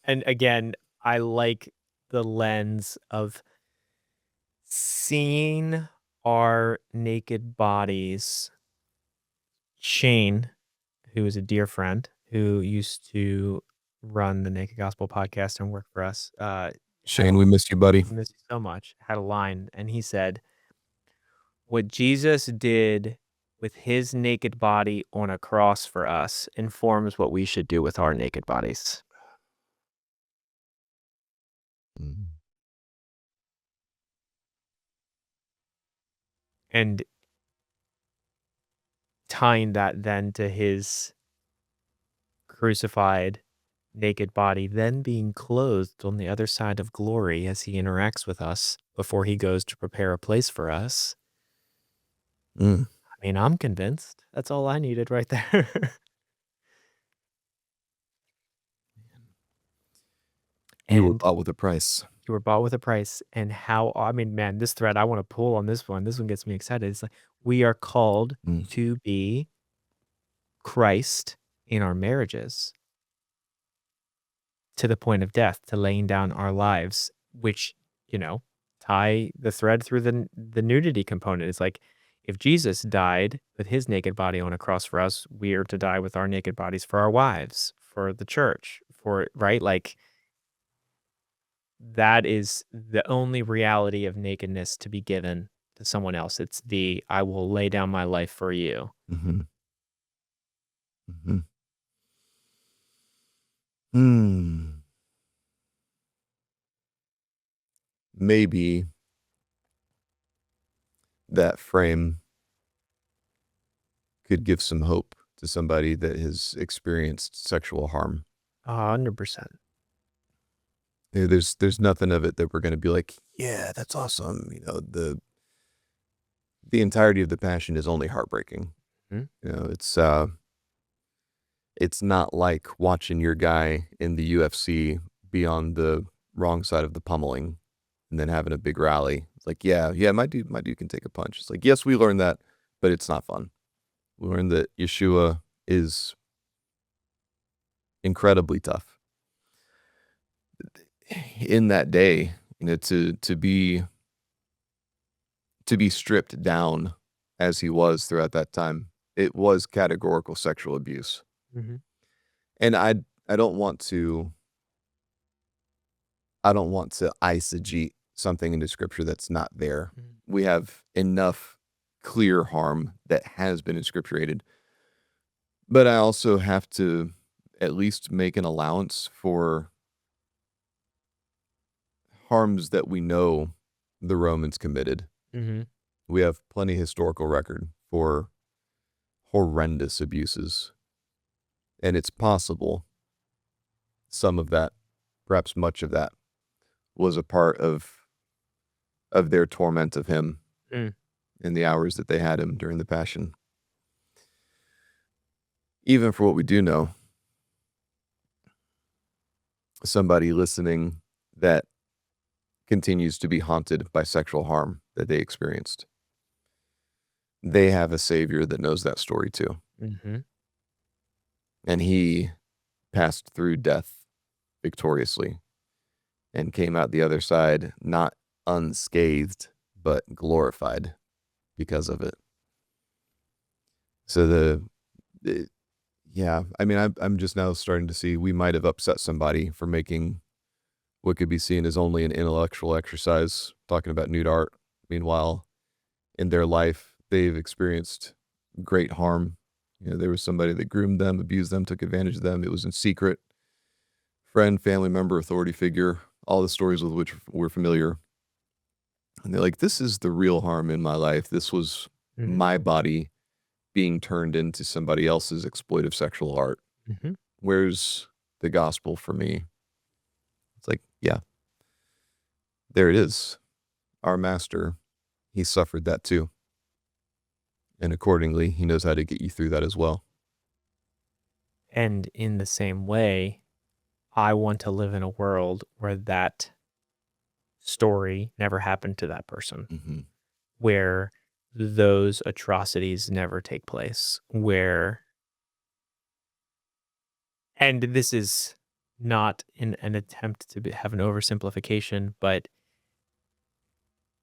And again, I like the lens of seeing our naked bodies. Shane, who is a dear friend who used to run the Naked Gospel podcast and work for us, had a Shane, we miss you, buddy. miss you so much, had a line, and he said, "What Jesus did with his naked body on a cross for us informs what we should do with our naked bodies." Mm. And tying that then to his crucified naked body, then being clothed on the other side of glory as he interacts with us before he goes to prepare a place for us. Mm. I mean, I'm convinced. That's all I needed right there. You were And bought with a price. you were bought with a price. And how, I mean, man, this thread, I want to pull on this one. This one gets me excited. It's like, we are called Mm. to be Christ in our marriages to the point of death, to laying down our lives, which, you know, tie the thread through the nudity component. It's like, if Jesus died with his naked body on a cross for us, we are to die with our naked bodies for our wives, for the church, for, right? Like, that is the only reality of nakedness to be given to someone else. It's the, I will lay down my life for you. Mhm. Mhm. Hmm. Maybe that frame could give some hope to somebody that has experienced sexual harm. 100%. There's nothing of it that we're gonna be like, "Yeah, that's awesome." You know, the entirety of the passion is only heartbreaking. Mhm. You know, it's not like watching your guy in the UFC be on the wrong side of the pummeling and then having a big rally. It's like, yeah, my dude can take a punch. It's like, yes, we learned that, but it's not fun. We learned that Yeshua is incredibly tough. In that day, you know, to be stripped down as he was throughout that time, it was categorical sexual abuse. Mhm. And I don't want to eisegete something into scripture that's not there. Mhm. We have enough clear harm that has been inscripturated. But I also have to at least make an allowance for harms that we know the Romans committed. Mhm. We have plenty historical record for horrendous abuses. And it's possible some of that, perhaps much of that, was a part of their torment of him Mm. in the hours that they had him during the passion. Even for what we do know, somebody listening that continues to be haunted by sexual harm that they experienced, they have a savior that knows that story too. Mhm. And he passed through death victoriously and came out the other side not unscathed, but glorified because of it. So the yeah, I mean, I'm just now starting to see we might have upset somebody for making what could be seen as only an intellectual exercise, talking about nude art. Meanwhile, in their life, they've experienced great harm. You know, there was somebody that groomed them, abused them, took advantage of them. It was in secret. Friend, family member, authority figure, all the stories with which we're familiar. And they're like, this is the real harm in my life. This was Mhm. my body being turned into somebody else's exploitive sexual art. Mhm. Where's the gospel for me? It's like, yeah, there it is. Our master, he suffered that too. And accordingly, he knows how to get you through that as well. And in the same way, I want to live in a world where that story never happened to that person, Mhm. where those atrocities never take place, where And this is not in an attempt to have an oversimplification, but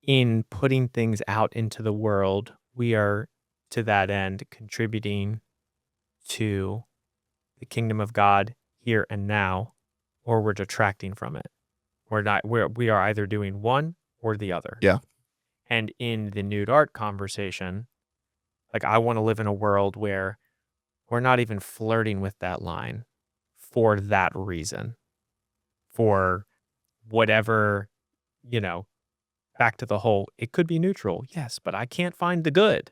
in putting things out into the world, we are to that end contributing to the kingdom of God here and now, or we're detracting from it. We are either doing one or the other. Yeah. And in the nude art conversation, like I want to live in a world where we're not even flirting with that line for that reason, for whatever, you know, back to the whole, it could be neutral. Yes, but I can't find the good.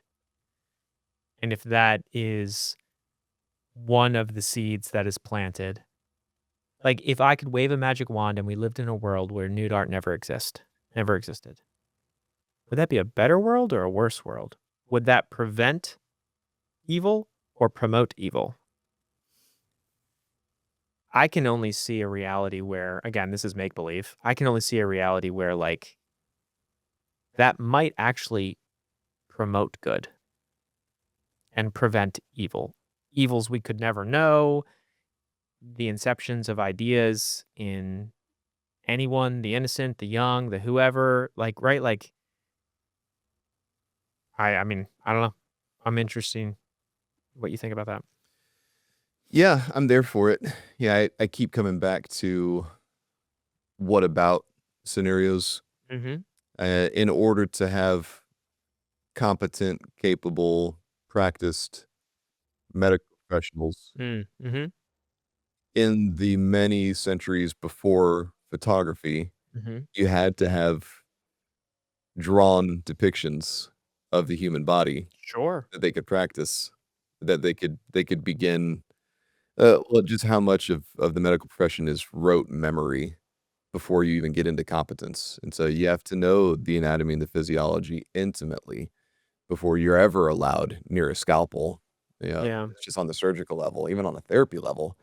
And if that is one of the seeds that is planted, like if I could wave a magic wand and we lived in a world where nude art never existed, would that be a better world or a worse world? Would that prevent evil or promote evil? I can only see a reality where, again, this is make believe. I can only see a reality where, like, that might actually promote good and prevent evil. Evils we could never know, the inceptions of ideas in anyone, the innocent, the young, the whoever, like, right? Like, I mean, I don't know. I'm interesting what you think about that. Yeah, I'm there for it. Yeah, I keep coming back to what about scenarios Mm-hmm. in order to have competent, capable, practiced medical professionals Mm-hmm. in the many centuries before photography, Mm-hmm. you had to have drawn depictions of the human body Sure. that they could practice, that they could begin well, just how much of the medical profession is rote memory before you even get into competence, and so you have to know the anatomy and the physiology intimately before you're ever allowed near a scalpel. Yeah. It's just on the surgical level, even on a therapy level,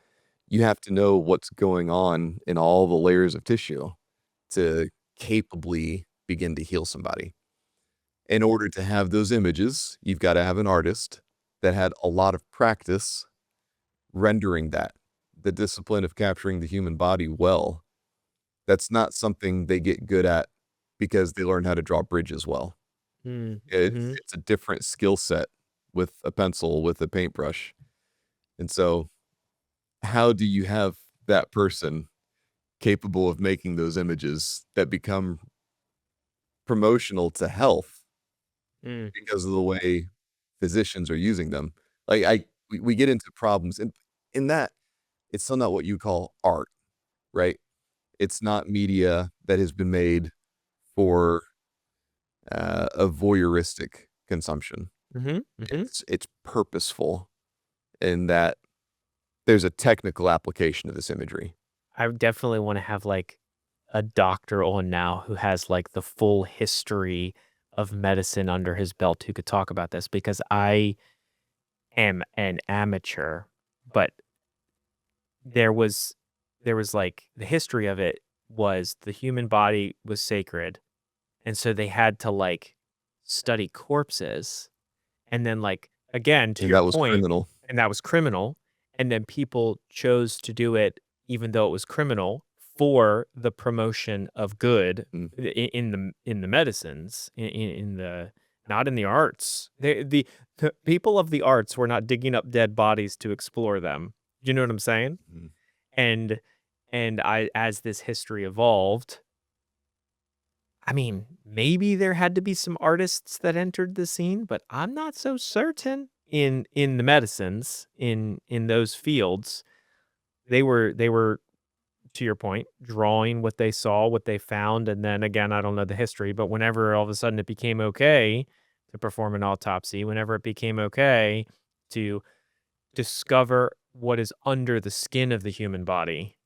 you have to know what's going on in all the layers of tissue to capably begin to heal somebody. In order to have those images, you've gotta have an artist that had a lot of practice rendering that, the discipline of capturing the human body well. That's not something they get good at because they learn how to draw bridges well. It's Mm-hmm. it's a different skill set with a pencil, with a paintbrush, and so how do you have that person capable of making those images that become promotional to health Mm. because of the way physicians are using them? Like, we get into problems, and in that, it's still not what you call art, right? It's not media that has been made for, a voyeuristic consumption. Mm-hmm. Mm-hmm. It's purposeful in that there's a technical application of this imagery. I would definitely want to have like a doctor on now who has like the full history of medicine under his belt who could talk about this because I am an amateur, but there was like the history of it was the human body was sacred. And so they had to like study corpses and then like again to And your that was point, criminal. and that was criminal. And then people chose to do it even though it was criminal for the promotion of good Mm, in the medicines in the not in the arts. The people of the arts were not digging up dead bodies to explore them. You know what I'm saying? mhm. And I as this history evolved, I mean, maybe there had to be some artists that entered the scene, but I'm not so certain in the medicines, in those fields. They were to your point, drawing what they saw, what they found, and then again, I don't know the history, but whenever all of a sudden it became okay to perform an autopsy, whenever it became okay to discover what is under the skin of the human body,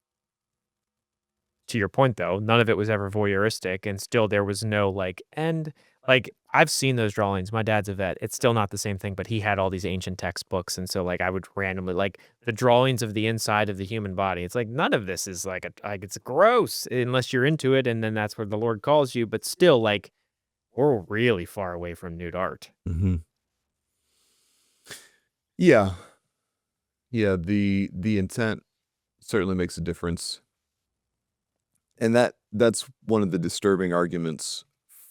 to your point though, none of it was ever voyeuristic and still there was no like and like I've seen those drawings. My dad's a vet. It's still not the same thing, but he had all these ancient textbooks and so like I would randomly like the drawings of the inside of the human body. It's like none of this is like like it's gross unless you're into it and then that's where the Lord calls you, but still like we're really far away from nude art. Mhm. Yeah. Yeah, the intent. certainly makes a difference. And that's one of the disturbing arguments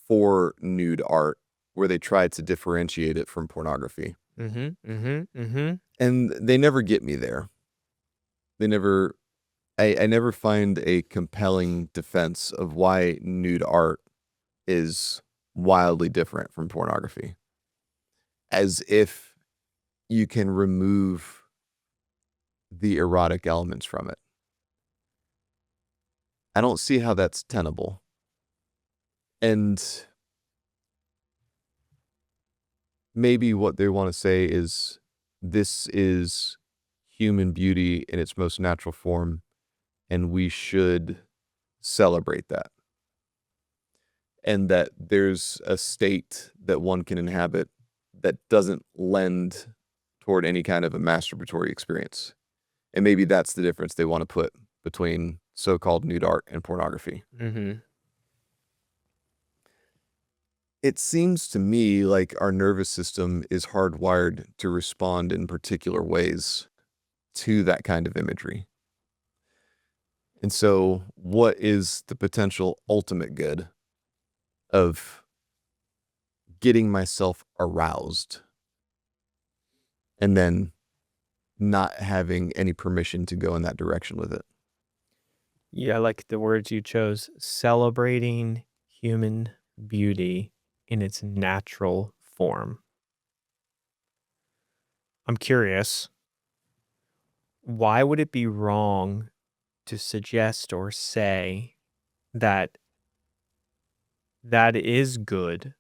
for nude art, where they try to differentiate it from pornography. And they never get me there. They never, I never find a compelling defense of why nude art is wildly different from pornography. As if you can remove the erotic elements from it. I don't see how that's tenable. And maybe what they want to say is this is human beauty in its most natural form, and we should celebrate that. And that there's a state that one can inhabit that doesn't lend toward any kind of a masturbatory experience. And maybe that's the difference they want to put between so-called nude art and pornography. It seems to me like our nervous system is hardwired to respond in particular ways to that kind of imagery. And so what is the potential ultimate good of getting myself aroused and then not having any permission to go in that direction with it? Yeah, I like the words you chose. Celebrating human beauty in its natural form. I'm curious, why would it be wrong to suggest or say that that is good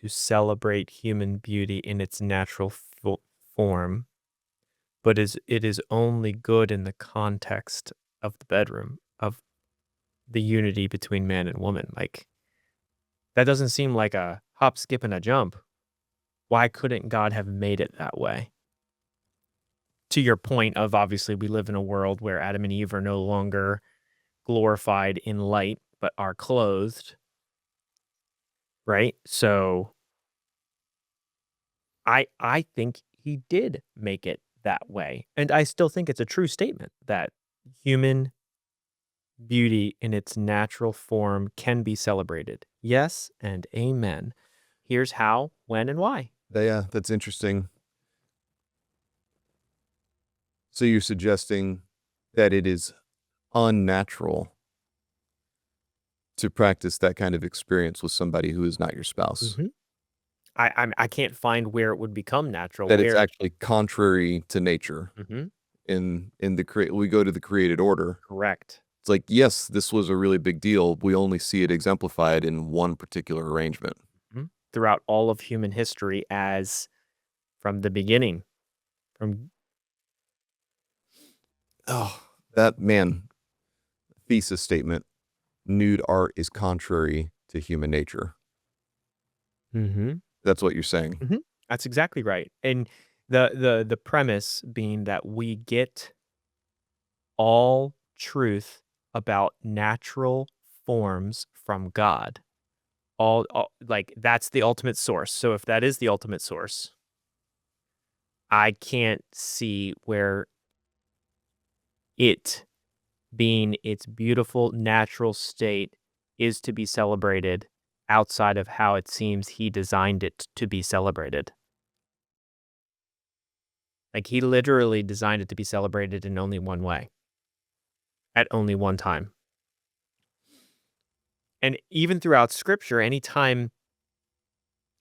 to celebrate human beauty in its natural form, but it is only good in the context of the bedroom, of the unity between man and woman? Like, that doesn't seem like a hop, skip, and a jump. Why couldn't God have made it that way? To your point of, obviously, we live in a world where Adam and Eve are no longer glorified in light, but are clothed, right? So I think he did make it that way. And I still think it's a true statement that human beauty in its natural form can be celebrated. Yes and amen. Here's how, when, and why. Yeah, that's interesting. So you're suggesting that it is unnatural to practice that kind of experience with somebody who is not your spouse. I can't find where it would become natural. That it's actually contrary to nature. Mhm. In the we go to the created order. Correct. It's like, yes, this was a really big deal. We only see it exemplified in one particular arrangement. Throughout all of human history, as from the beginning. That man, thesis statement, nude art is contrary to human nature. That's what you're saying. That's exactly right. And the premise being that we get all truth about natural forms from God. All like, that's the ultimate source. So if that is the ultimate source, I can't see where it being its beautiful natural state is to be celebrated outside of how it seems he designed it to be celebrated. Like, he literally designed it to be celebrated in only one way, at only one time. And even throughout scripture, anytime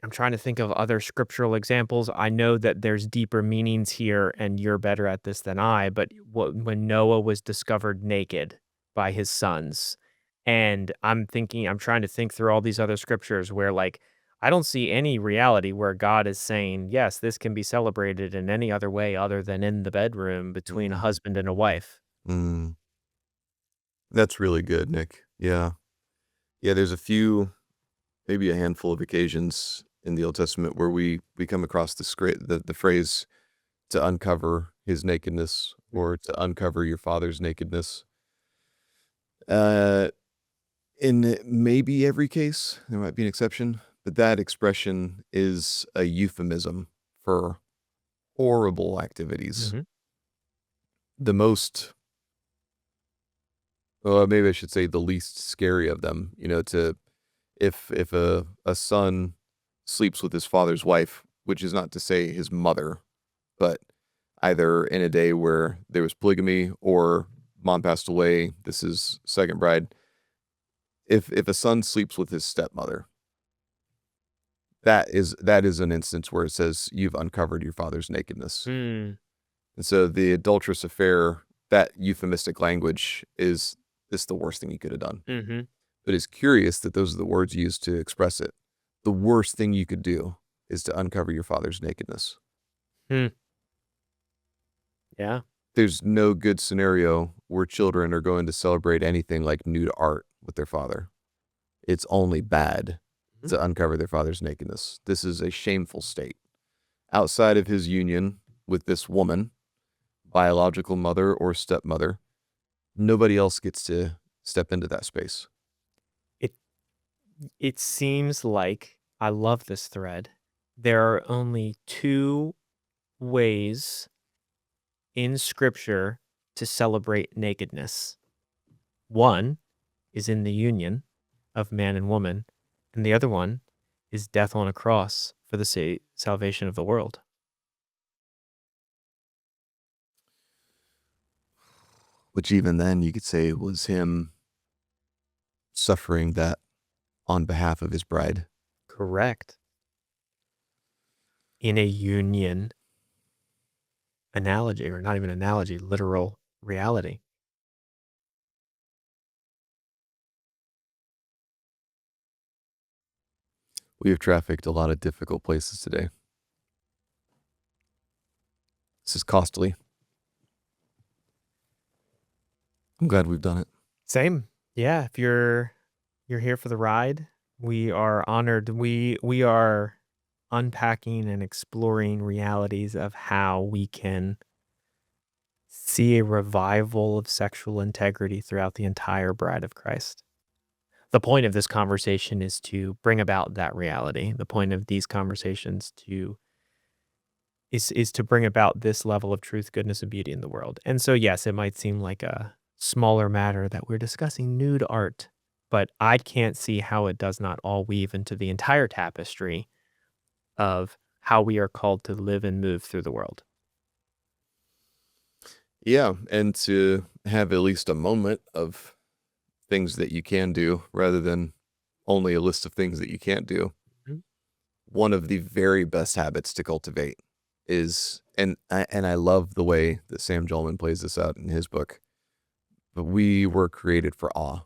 I'm trying to think of other scriptural examples, I know that there's deeper meanings here, and you're better at this than I, but when Noah was discovered naked by his sons, and I'm trying to think through all these other scriptures where, like, I don't see any reality where God is saying, yes, this can be celebrated in any other way other than in the bedroom between a husband and a wife. That's really good, Nick. Yeah. Yeah, there's maybe a handful of occasions in the Old Testament where we come across the phrase to uncover his nakedness, or to uncover your father's nakedness. In maybe every case, there might be an exception, but that expression is a euphemism for horrible activities. The most Well, maybe I should say the least scary of them, to if a son sleeps with his father's wife, which is not to say his mother, but either in a day where there was polygamy or mom passed away, this is second bride. If a son sleeps with his stepmother, that is an instance where it says you've uncovered your father's nakedness. Hmm. And so the adulterous affair, that euphemistic language is the worst thing you could have done. Mm-hmm. But it's curious that those are the words used to express it. The worst thing you could do is to uncover your father's nakedness. Hmm. Yeah. There's no good scenario where children are going to celebrate anything like nude art with their father. It's only bad Mhm. to uncover their father's nakedness. This is a shameful state. Outside of his union with this woman, biological mother or stepmother, nobody else gets to step into that space. It it seems like I love this thread. There are only two ways in scripture to celebrate nakedness. One is in the union of man and woman, and the other one is death on a cross for the salvation of the world. Which even then you could say was him suffering that on behalf of his bride. Correct. In a union analogy, or not even analogy, literal reality. We have trafficked a lot of difficult places today. This is costly. I'm glad we've done it. Same. Yeah, if you're here for the ride, we are honored. We are unpacking and exploring realities of how we can see a revival of sexual integrity throughout the entire bride of Christ. The point of this conversation is to bring about that reality. The point of these conversations is to bring about this level of truth, goodness, and beauty in the world. And so, yes, it might seem like a smaller matter that we're discussing nude art, but I can't see how it does not all weave into the entire tapestry of how we are called to live and move through the world. Yeah, and to have at least a moment of things that you can do rather than only a list of things that you can't do. Mhm. One of the very best habits to cultivate is, and I love the way that Sam Jolman plays this out in his book, but we were created for awe.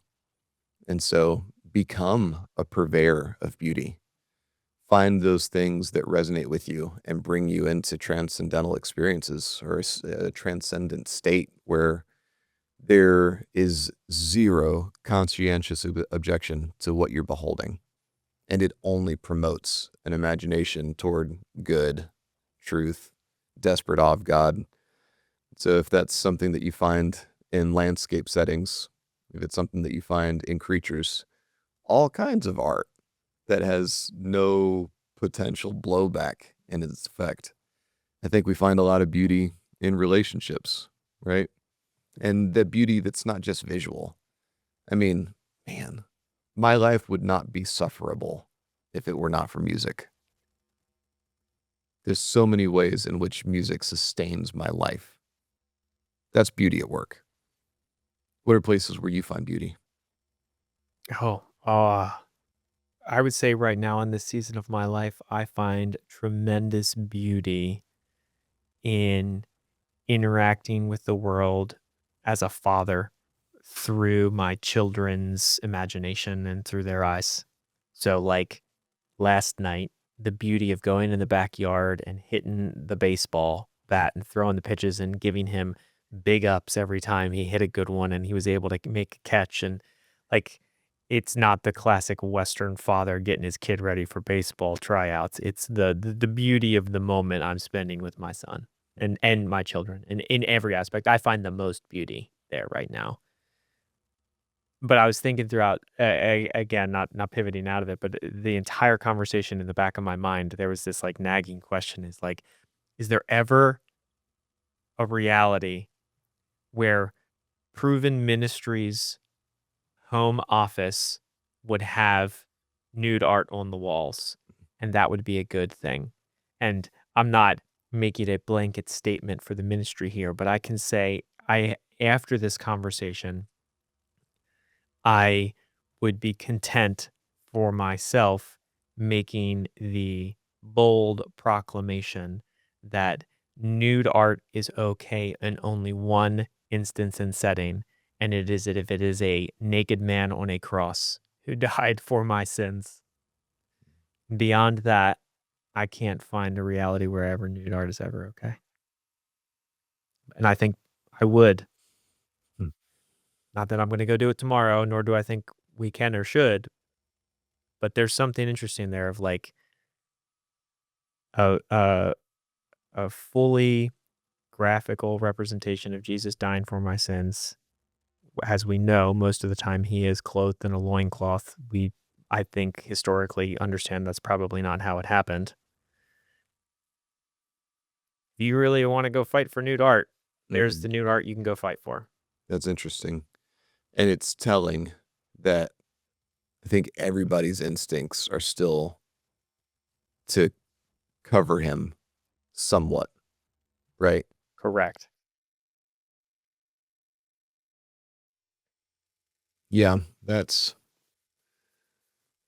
And so become a purveyor of beauty. Find those things that resonate with you and bring you into transcendental experiences or a transcendent state where there is zero conscientious objection to what you're beholding. And it only promotes an imagination toward good, truth, desperate awe of God. So if that's something that you find in landscape settings, if it's something that you find in creatures, all kinds of art that has no potential blowback in its effect. I think we find a lot of beauty in relationships, right? And the beauty that's not just visual. I mean, man, my life would not be sufferable if it were not for music. There's so many ways in which music sustains my life. That's beauty at work. What are places where you find beauty? Oh, I would say right now in this season of my life, I find tremendous beauty in interacting with the world as a father through my children's imagination and through their eyes. So, like last night, the beauty of going in the backyard and hitting the baseball bat and throwing the pitches and giving him big ups every time he hit a good one and he was able to make a catch. And like, it's not the classic Western father getting his kid ready for baseball tryouts. It's the beauty of the moment I'm spending with my son and my children, and in every aspect. I find the most beauty there right now. But I was thinking throughout, again, not pivoting out of it, but the entire conversation in the back of my mind, there was this like nagging question: is like, is there ever a reality where proven ministries home office would have nude art on the walls, and that would be a good thing. And I'm not making a blanket statement for the ministry here, but I can say after this conversation, I would be content for myself making the bold proclamation that nude art is okay in only one instance and setting, and it is if it is a naked man on a cross who died for my sins. Beyond that, I can't find a reality wherever nude art is ever okay. And I think I would. Hmm. Not that I'm going to go do it tomorrow, nor do I think we can or should, but there's something interesting there of like a a, a fully graphical representation of Jesus dying for my sins. As we know, most of the time he is clothed in a loincloth. I think, historically understand that's probably not how it happened. If you really want to go fight for nude art, there's the nude art you can go fight for. That's interesting. And it's telling that I think everybody's instincts are still to cover him somewhat, right? Correct. Yeah, that's,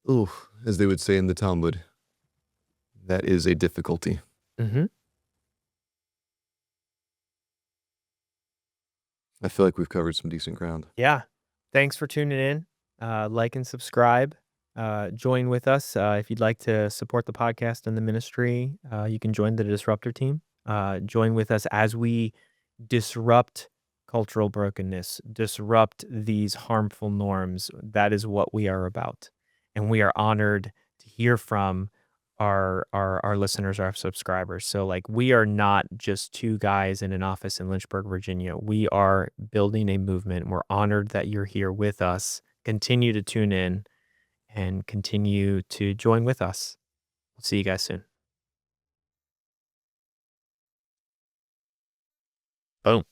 ooh, as they would say in the Talmud, that is a difficulty. Mm-hmm. I feel like we've covered some decent ground. Yeah. Thanks for tuning in. Like and subscribe. Join with us. If you'd like to support the podcast and the ministry, you can join the Disruptor team. Join with us as we disrupt cultural brokenness, disrupt these harmful norms. That is what we are about. And we are honored to hear from our listeners, our subscribers. So like we are not just two guys in an office in Lynchburg, Virginia. We are building a movement. We're honored that you're here with us. Continue to tune in and continue to join with us. We'll see you guys soon. Boom.